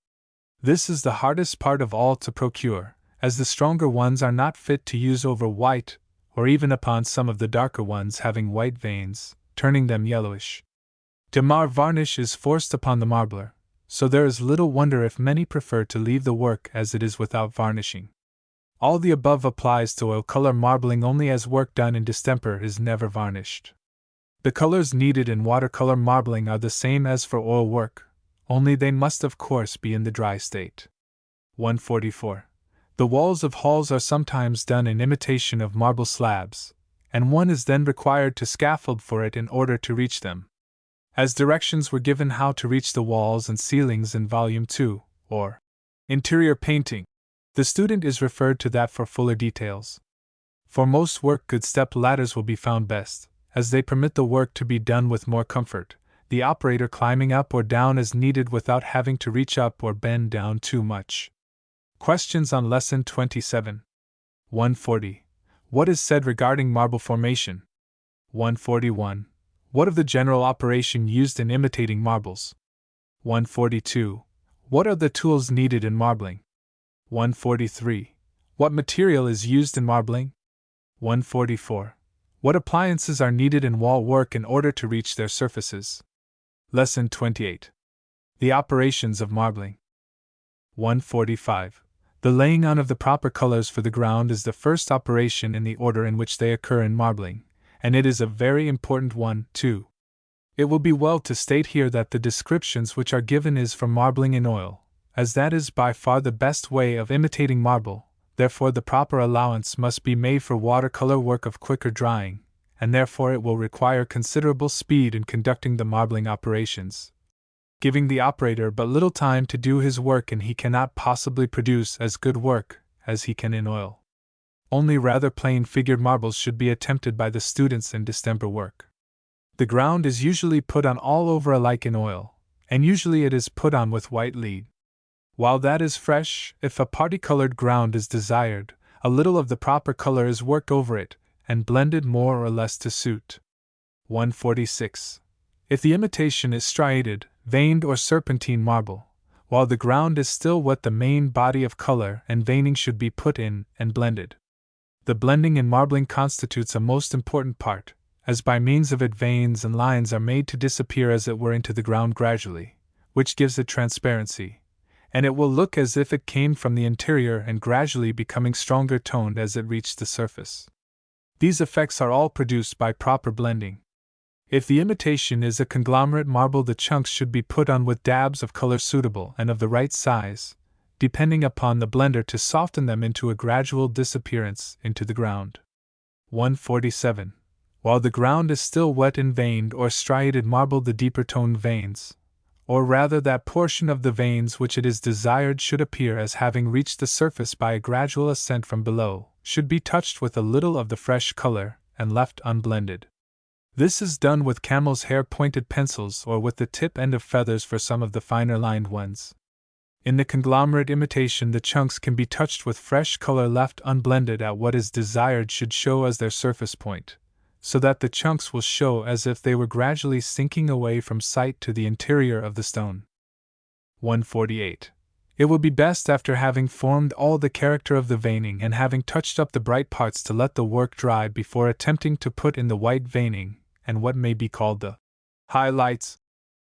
This is the hardest part of all to procure, as the stronger ones are not fit to use over white, or even upon some of the darker ones having white veins, turning them yellowish. Demar varnish is forced upon the marbler, so there is little wonder if many prefer to leave the work as it is without varnishing. All the above applies to oil color marbling only, as work done in distemper is never varnished. The colors needed in watercolor marbling are the same as for oil work, only they must of course be in the dry state. 144. The walls of halls are sometimes done in imitation of marble slabs, and one is then required to scaffold for it in order to reach them. As directions were given how to reach the walls and ceilings in Volume 2, or Interior Painting, the student is referred to that for fuller details. For most work, good step ladders will be found best, as they permit the work to be done with more comfort, the operator climbing up or down as needed without having to reach up or bend down too much. Questions on Lesson 27. 140. What is said regarding marble formation? 141. What of the general operation used in imitating marbles? 142. What are the tools needed in marbling? 143. What material is used in marbling? 144. What appliances are needed in wall work in order to reach their surfaces? Lesson 28. The operations of marbling. 145. The laying on of the proper colors for the ground is the first operation in the order in which they occur in marbling, and it is a very important one, too. It will be well to state here that the descriptions which are given is for marbling in oil, as that is by far the best way of imitating marble. Therefore the proper allowance must be made for watercolor work of quicker drying, and therefore it will require considerable speed in conducting the marbling operations, giving the operator but little time to do his work, and he cannot possibly produce as good work as he can in oil. Only rather plain figured marbles should be attempted by the students in distemper work. The ground is usually put on all over alike in oil, and usually it is put on with white lead. While that is fresh, if a parti-colored ground is desired, a little of the proper color is worked over it, and blended more or less to suit. 146. If the imitation is striated, veined or serpentine marble, while the ground is still wet, the main body of color and veining should be put in and blended. The blending in marbling constitutes a most important part, as by means of it veins and lines are made to disappear as it were into the ground gradually, which gives it transparency, and it will look as if it came from the interior and gradually becoming stronger toned as it reached the surface. These effects are all produced by proper blending. If the imitation is a conglomerate marble, the chunks should be put on with dabs of color suitable and of the right size, depending upon the blender to soften them into a gradual disappearance into the ground. 147. While the ground is still wet in veined or striated marble, the deeper toned veins, or rather that portion of the veins which it is desired should appear as having reached the surface by a gradual ascent from below, should be touched with a little of the fresh color and left unblended. This is done with camel's hair pointed pencils or with the tip end of feathers for some of the finer lined ones. In the conglomerate imitation, the chunks can be touched with fresh color left unblended at what is desired should show as their surface point, so that the chunks will show as if they were gradually sinking away from sight to the interior of the stone. 148. It will be best, after having formed all the character of the veining and having touched up the bright parts, to let the work dry before attempting to put in the white veining and what may be called the highlights,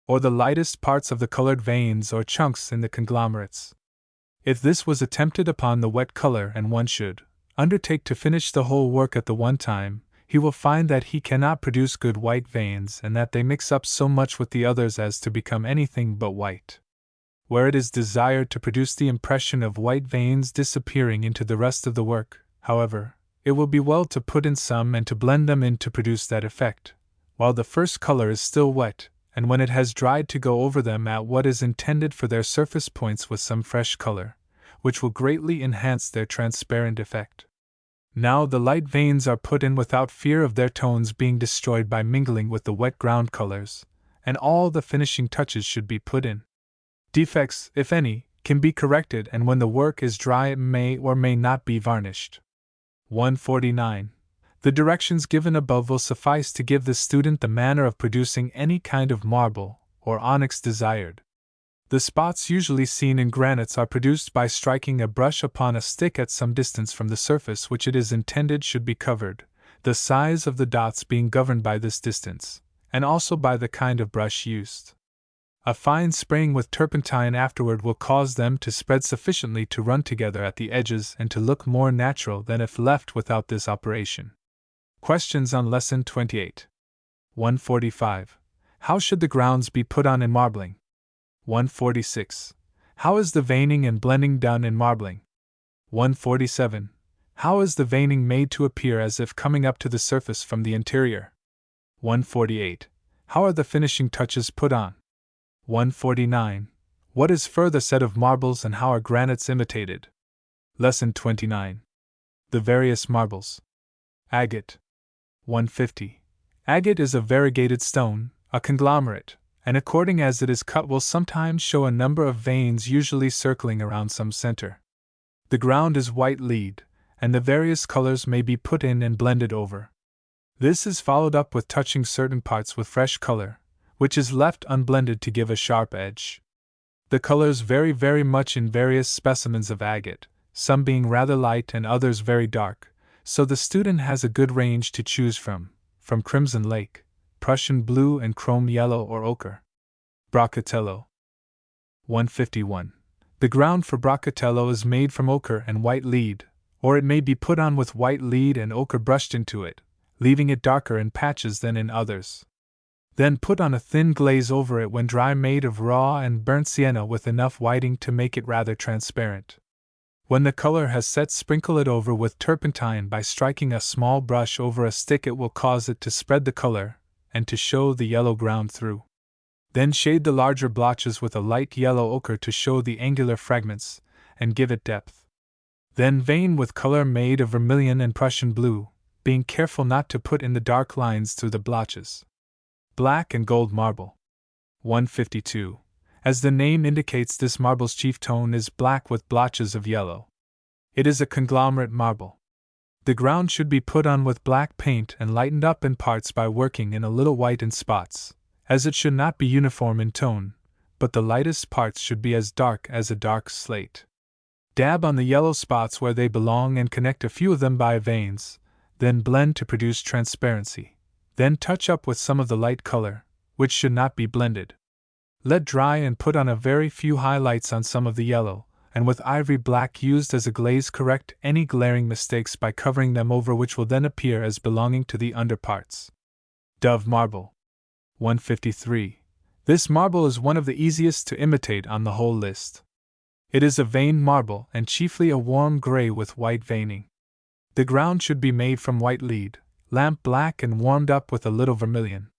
or the lightest parts of the colored veins or chunks in the conglomerates. If this was attempted upon the wet color and one should undertake to finish the whole work at the one time, he will find that he cannot produce good white veins and that they mix up so much with the others as to become anything but white. Where it is desired to produce the impression of white veins disappearing into the rest of the work, however, it will be well to put in some and to blend them in to produce that effect, while the first color is still wet, and when it has dried to go over them at what is intended for their surface points with some fresh color, which will greatly enhance their transparent effect. Now the light veins are put in without fear of their tones being destroyed by mingling with the wet ground colors, and all the finishing touches should be put in. Defects, if any, can be corrected, and when the work is dry it may or may not be varnished. 149. The directions given above will suffice to give the student the manner of producing any kind of marble or onyx desired. The spots usually seen in granites are produced by striking a brush upon a stick at some distance from the surface which it is intended should be covered, the size of the dots being governed by this distance, and also by the kind of brush used. A fine spraying with turpentine afterward will cause them to spread sufficiently to run together at the edges and to look more natural than if left without this operation. Questions on Lesson 28. 145. How should the grounds be put on in marbling? 146. How is the veining and blending done in marbling? 147. How is the veining made to appear as if coming up to the surface from the interior? 148. How are the finishing touches put on? 149. What is further said of marbles and how are granites imitated? Lesson 29. The various marbles. Agate. 150. Agate is a variegated stone, a conglomerate, and according as it is cut will sometimes show a number of veins usually circling around some center. The ground is white lead, and the various colors may be put in and blended over. This is followed up with touching certain parts with fresh color, which is left unblended to give a sharp edge. The colors vary very much in various specimens of agate, some being rather light and others very dark, so the student has a good range to choose from crimson lake, Prussian blue, and chrome yellow or ochre. Broccatello. 151. The ground for broccatello is made from ochre and white lead, or it may be put on with white lead and ochre brushed into it, leaving it darker in patches than in others. Then put on a thin glaze over it when dry, made of raw and burnt sienna with enough whiting to make it rather transparent. When the color has set, sprinkle it over with turpentine by striking a small brush over a stick. It will cause it to spread the color, and to show the yellow ground through. Then shade the larger blotches with a light yellow ochre to show the angular fragments, and give it depth. Then vein with color made of vermilion and Prussian blue, being careful not to put in the dark lines through the blotches. Black and gold marble. 152. As the name indicates, this marble's chief tone is black with blotches of yellow. It is a conglomerate marble. The ground should be put on with black paint and lightened up in parts by working in a little white in spots, as it should not be uniform in tone, but the lightest parts should be as dark as a dark slate. Dab on the yellow spots where they belong and connect a few of them by veins, then blend to produce transparency. Then touch up with some of the light color, which should not be blended. Let dry and put on a very few highlights on some of the yellow, and with ivory black used as a glaze correct any glaring mistakes by covering them over, which will then appear as belonging to the underparts. Dove marble. 153. This marble is one of the easiest to imitate on the whole list. It is a veined marble and chiefly a warm gray with white veining. The ground should be made from white lead, lamp black, and warmed up with a little vermilion.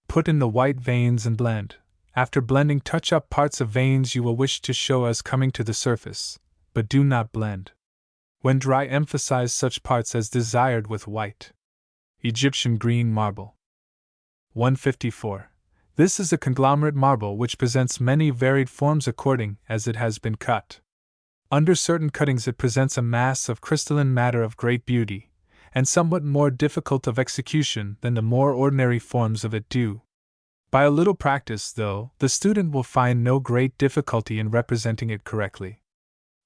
Put in the white veins and blend. After blending, touch up parts of veins you will wish to show as coming to the surface, but do not blend. When dry, emphasize such parts as desired with white. Egyptian green marble. 154. This is a conglomerate marble which presents many varied forms according as it has been cut. Under certain cuttings it presents a mass of crystalline matter of great beauty, and somewhat more difficult of execution than the more ordinary forms of it do. By a little practice, though, the student will find no great difficulty in representing it correctly.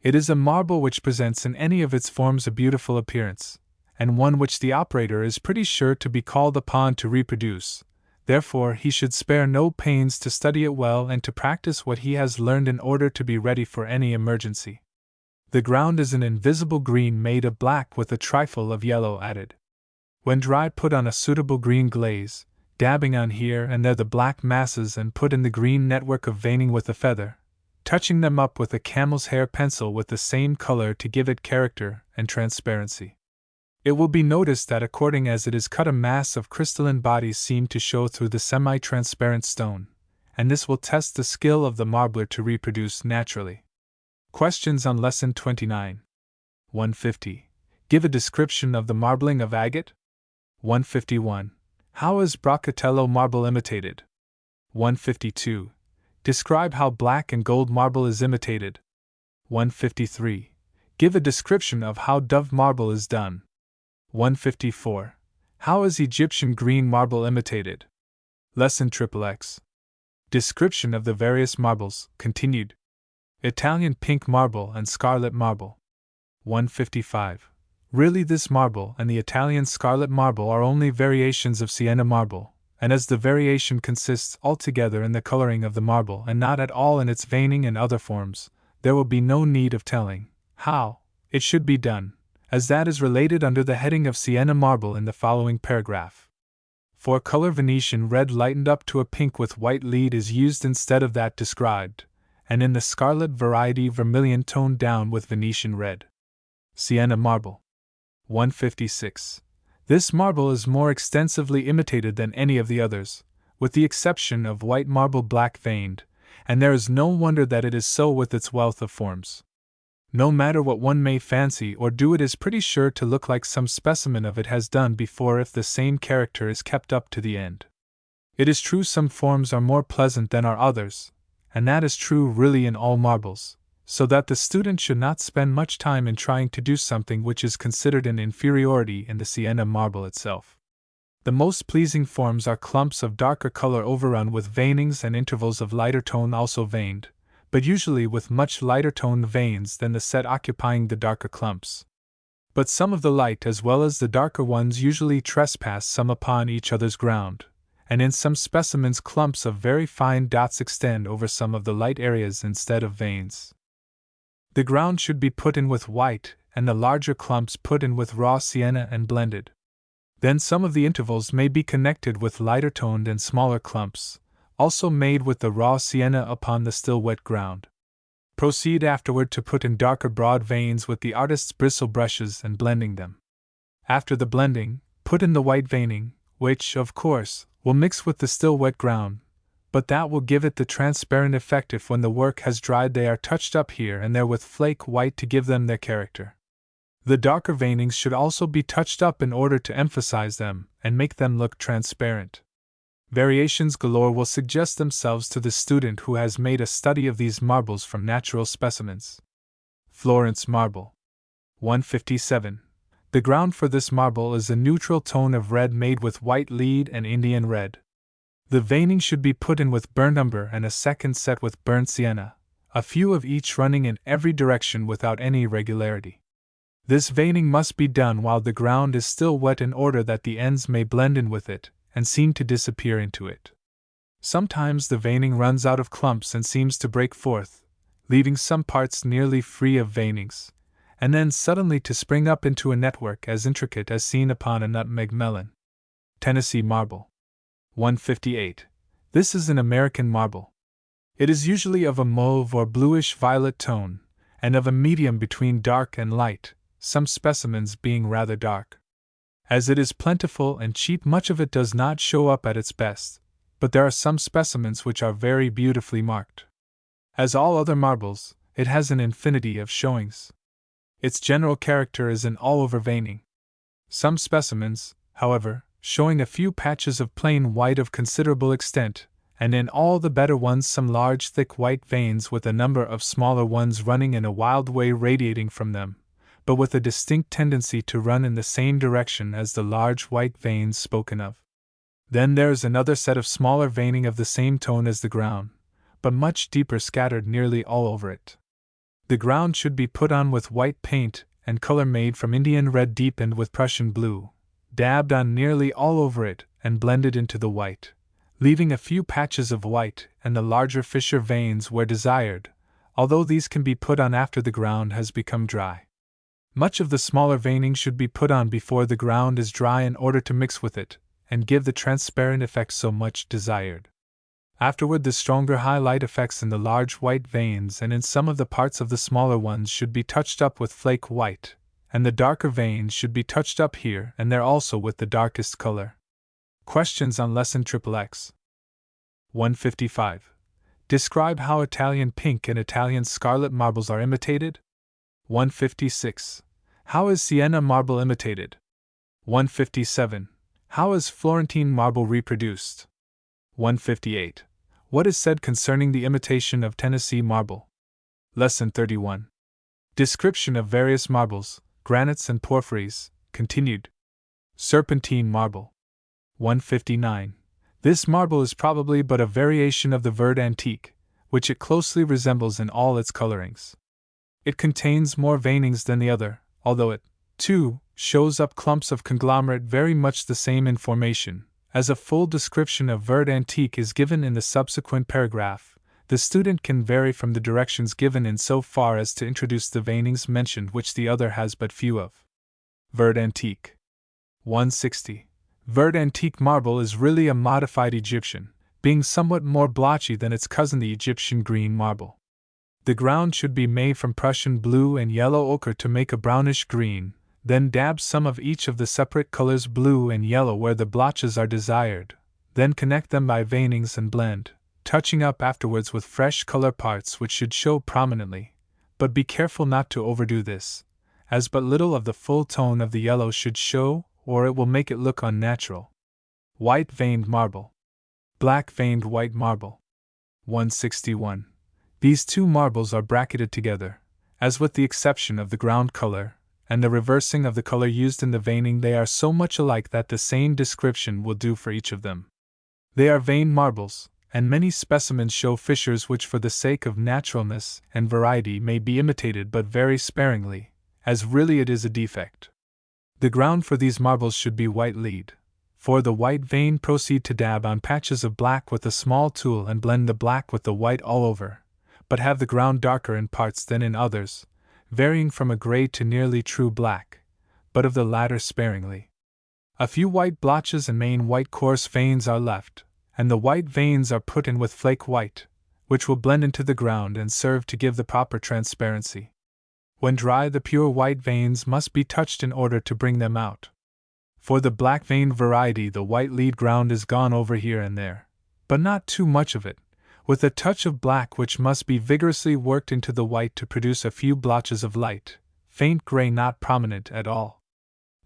It is a marble which presents in any of its forms a beautiful appearance, and one which the operator is pretty sure to be called upon to reproduce. Therefore, he should spare no pains to study it well and to practice what he has learned in order to be ready for any emergency. The ground is an invisible green made of black with a trifle of yellow added. When dry, put on a suitable green glaze, dabbing on here and there the black masses, and put in the green network of veining with a feather, touching them up with a camel's hair pencil with the same color to give it character and transparency. It will be noticed that according as it is cut, a mass of crystalline bodies seem to show through the semi-transparent stone, and this will test the skill of the marbler to reproduce naturally. Questions on Lesson 29. 150. Give a description of the marbling of agate. 151. How is broccatello marble imitated? 152. Describe how black and gold marble is imitated. 153. Give a description of how dove marble is done. 154. How is Egyptian green marble imitated? Lesson XXX. Description of the various marbles, continued. Italian pink marble and scarlet marble. 155. Really, this marble and the Italian scarlet marble are only variations of Sienna marble, and as the variation consists altogether in the coloring of the marble and not at all in its veining and other forms, there will be no need of telling how it should be done, as that is related under the heading of Sienna marble in the following paragraph. For color, Venetian red lightened up to a pink with white lead is used instead of that described, and in the scarlet variety vermilion toned down with Venetian red. Sienna marble. 156. This marble is more extensively imitated than any of the others, with the exception of white marble black veined, and there is no wonder that it is so with its wealth of forms. No matter what one may fancy or do, it is pretty sure to look like some specimen of it has done before if the same character is kept up to the end. It is true some forms are more pleasant than are others, and that is true really in all marbles, so that the student should not spend much time in trying to do something which is considered an inferiority in the Sienna marble itself. The most pleasing forms are clumps of darker color overrun with veinings and intervals of lighter tone also veined, but usually with much lighter toned veins than the set occupying the darker clumps. But some of the light as well as the darker ones usually trespass some upon each other's ground, and in some specimens clumps of very fine dots extend over some of the light areas instead of veins. The ground should be put in with white, and the larger clumps put in with raw sienna and blended. Then some of the intervals may be connected with lighter toned and smaller clumps, also made with the raw sienna upon the still wet ground. Proceed afterward to put in darker broad veins with the artist's bristle brushes and blending them. After the blending, put in the white veining, which, of course, will mix with the still wet ground, but that will give it the transparent effect if when the work has dried they are touched up here and there with flake white to give them their character. The darker veinings should also be touched up in order to emphasize them and make them look transparent. Variations galore will suggest themselves to the student who has made a study of these marbles from natural specimens. Florence Marble 157. The ground for this marble is a neutral tone of red made with white lead and Indian red. The veining should be put in with burnt umber and a second set with burnt sienna, a few of each running in every direction without any irregularity. This veining must be done while the ground is still wet in order that the ends may blend in with it and seem to disappear into it. Sometimes the veining runs out of clumps and seems to break forth, leaving some parts nearly free of veinings, and then suddenly to spring up into a network as intricate as seen upon a nutmeg melon. Tennessee Marble 158. This is an American marble. It is usually of a mauve or bluish violet tone, and of a medium between dark and light, some specimens being rather dark. As it is plentiful and cheap, much of it does not show up at its best, but there are some specimens which are very beautifully marked. As all other marbles, it has an infinity of showings. Its general character is an all-over veining. Some specimens, however, showing a few patches of plain white of considerable extent, and in all the better ones some large thick white veins with a number of smaller ones running in a wild way radiating from them, but with a distinct tendency to run in the same direction as the large white veins spoken of. Then there is another set of smaller veining of the same tone as the ground, but much deeper scattered nearly all over it. The ground should be put on with white paint and color made from Indian red deepened with Prussian blue, dabbed on nearly all over it and blended into the white, leaving a few patches of white and the larger fissure veins where desired, although these can be put on after the ground has become dry. Much of the smaller veining should be put on before the ground is dry in order to mix with it and give the transparent effect so much desired. Afterward, the stronger highlight effects in the large white veins and in some of the parts of the smaller ones should be touched up with flake white, and the darker veins should be touched up here and there also with the darkest color. Questions on Lesson XXX. 155. Describe how Italian pink and Italian scarlet marbles are imitated. 156. How is Sienna marble imitated? 157. How is Florentine marble reproduced? 158. What is said concerning the imitation of Tennessee marble? Lesson 31. Description of various marbles, granites and porphyries, continued. Serpentine marble. 159. This marble is probably but a variation of the verd antique, which it closely resembles in all its colorings. It contains more veinings than the other, although it, too, shows up clumps of conglomerate very much the same in formation. As a full description of verd antique is given in the subsequent paragraph, the student can vary from the directions given in so far as to introduce the veinings mentioned which the other has but few of. Verd antique. 160. Verd antique marble is really a modified Egyptian, being somewhat more blotchy than its cousin the Egyptian green marble. The ground should be made from Prussian blue and yellow ochre to make a brownish green, then dab some of each of the separate colors blue and yellow where the blotches are desired, then connect them by veinings and blend, touching up afterwards with fresh color parts which should show prominently, but be careful not to overdo this, as but little of the full tone of the yellow should show, or it will make it look unnatural. White veined marble. Black veined white marble. 161. These two marbles are bracketed together, as with the exception of the ground color, and the reversing of the color used in the veining they are so much alike that the same description will do for each of them. They are veined marbles, and many specimens show fissures which for the sake of naturalness and variety may be imitated but very sparingly, as really it is a defect. The ground for these marbles should be white lead. For the white vein, proceed to dab on patches of black with a small tool and blend the black with the white all over, but have the ground darker in parts than in others, varying from a gray to nearly true black, but of the latter sparingly. A few white blotches and main white coarse veins are left, and the white veins are put in with flake white, which will blend into the ground and serve to give the proper transparency. When dry, the pure white veins must be touched in order to bring them out. For the black veined variety, the white lead ground is gone over here and there, but not too much of it, with a touch of black which must be vigorously worked into the white to produce a few blotches of light, faint gray not prominent at all.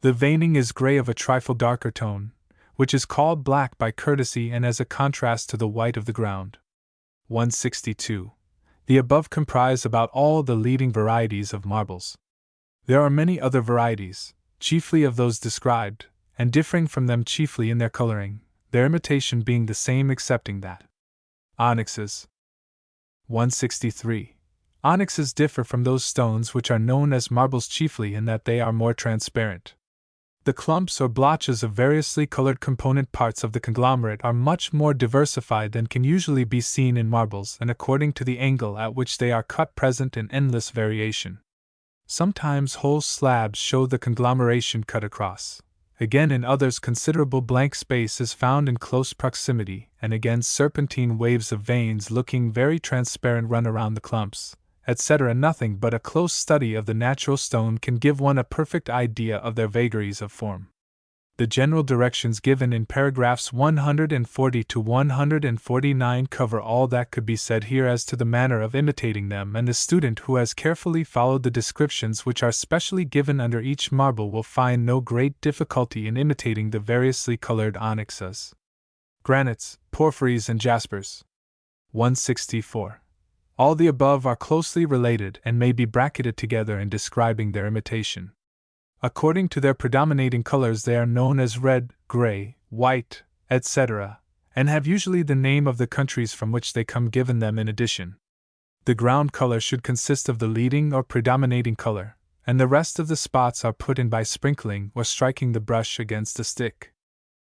The veining is gray of a trifle darker tone, which is called black by courtesy and as a contrast to the white of the ground. 162. The above comprise about all the leading varieties of marbles. There are many other varieties, chiefly of those described, and differing from them chiefly in their coloring, their imitation being the same excepting that. Onyxes. 163. Onyxes differ from those stones which are known as marbles chiefly in that they are more transparent. The clumps or blotches of variously colored component parts of the conglomerate are much more diversified than can usually be seen in marbles, and according to the angle at which they are cut present in endless variation. Sometimes whole slabs show the conglomeration cut across. Again, in others, considerable blank space is found in close proximity, and again serpentine waves of veins looking very transparent run around the clumps, etc. Nothing but a close study of the natural stone can give one a perfect idea of their vagaries of form. The general directions given in paragraphs 140 to 149 cover all that could be said here as to the manner of imitating them, and the student who has carefully followed the descriptions which are specially given under each marble will find no great difficulty in imitating the variously colored onyxes, granites, porphyries, and jaspers. 164. All the above are closely related and may be bracketed together in describing their imitation. According to their predominating colors, they are known as red, gray, white, etc., and have usually the name of the countries from which they come given them in addition. The ground color should consist of the leading or predominating color, and the rest of the spots are put in by sprinkling or striking the brush against a stick.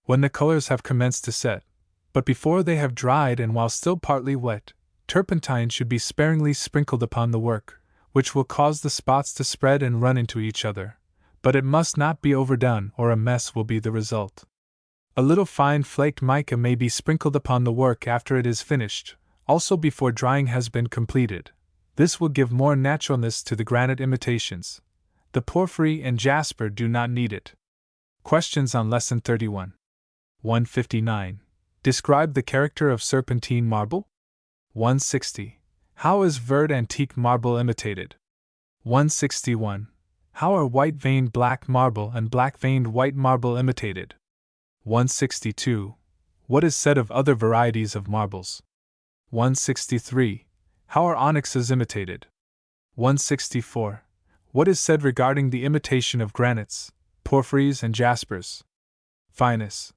When the colors have commenced to set, but before they have dried and while still partly wet, turpentine should be sparingly sprinkled upon the work, which will cause the spots to spread and run into each other, but it must not be overdone or a mess will be the result. A little fine flaked mica may be sprinkled upon the work after it is finished, also before drying has been completed. This will give more naturalness to the granite imitations. The porphyry and jasper do not need it. Questions on Lesson 31. 159. Describe the character of serpentine marble. 160. How is verd antique marble imitated? 161. How are white-veined black marble and black-veined white marble imitated? 162. What is said of other varieties of marbles? 163. How are onyxes imitated? 164. What is said regarding the imitation of granites, porphyries, and jaspers? Fineness.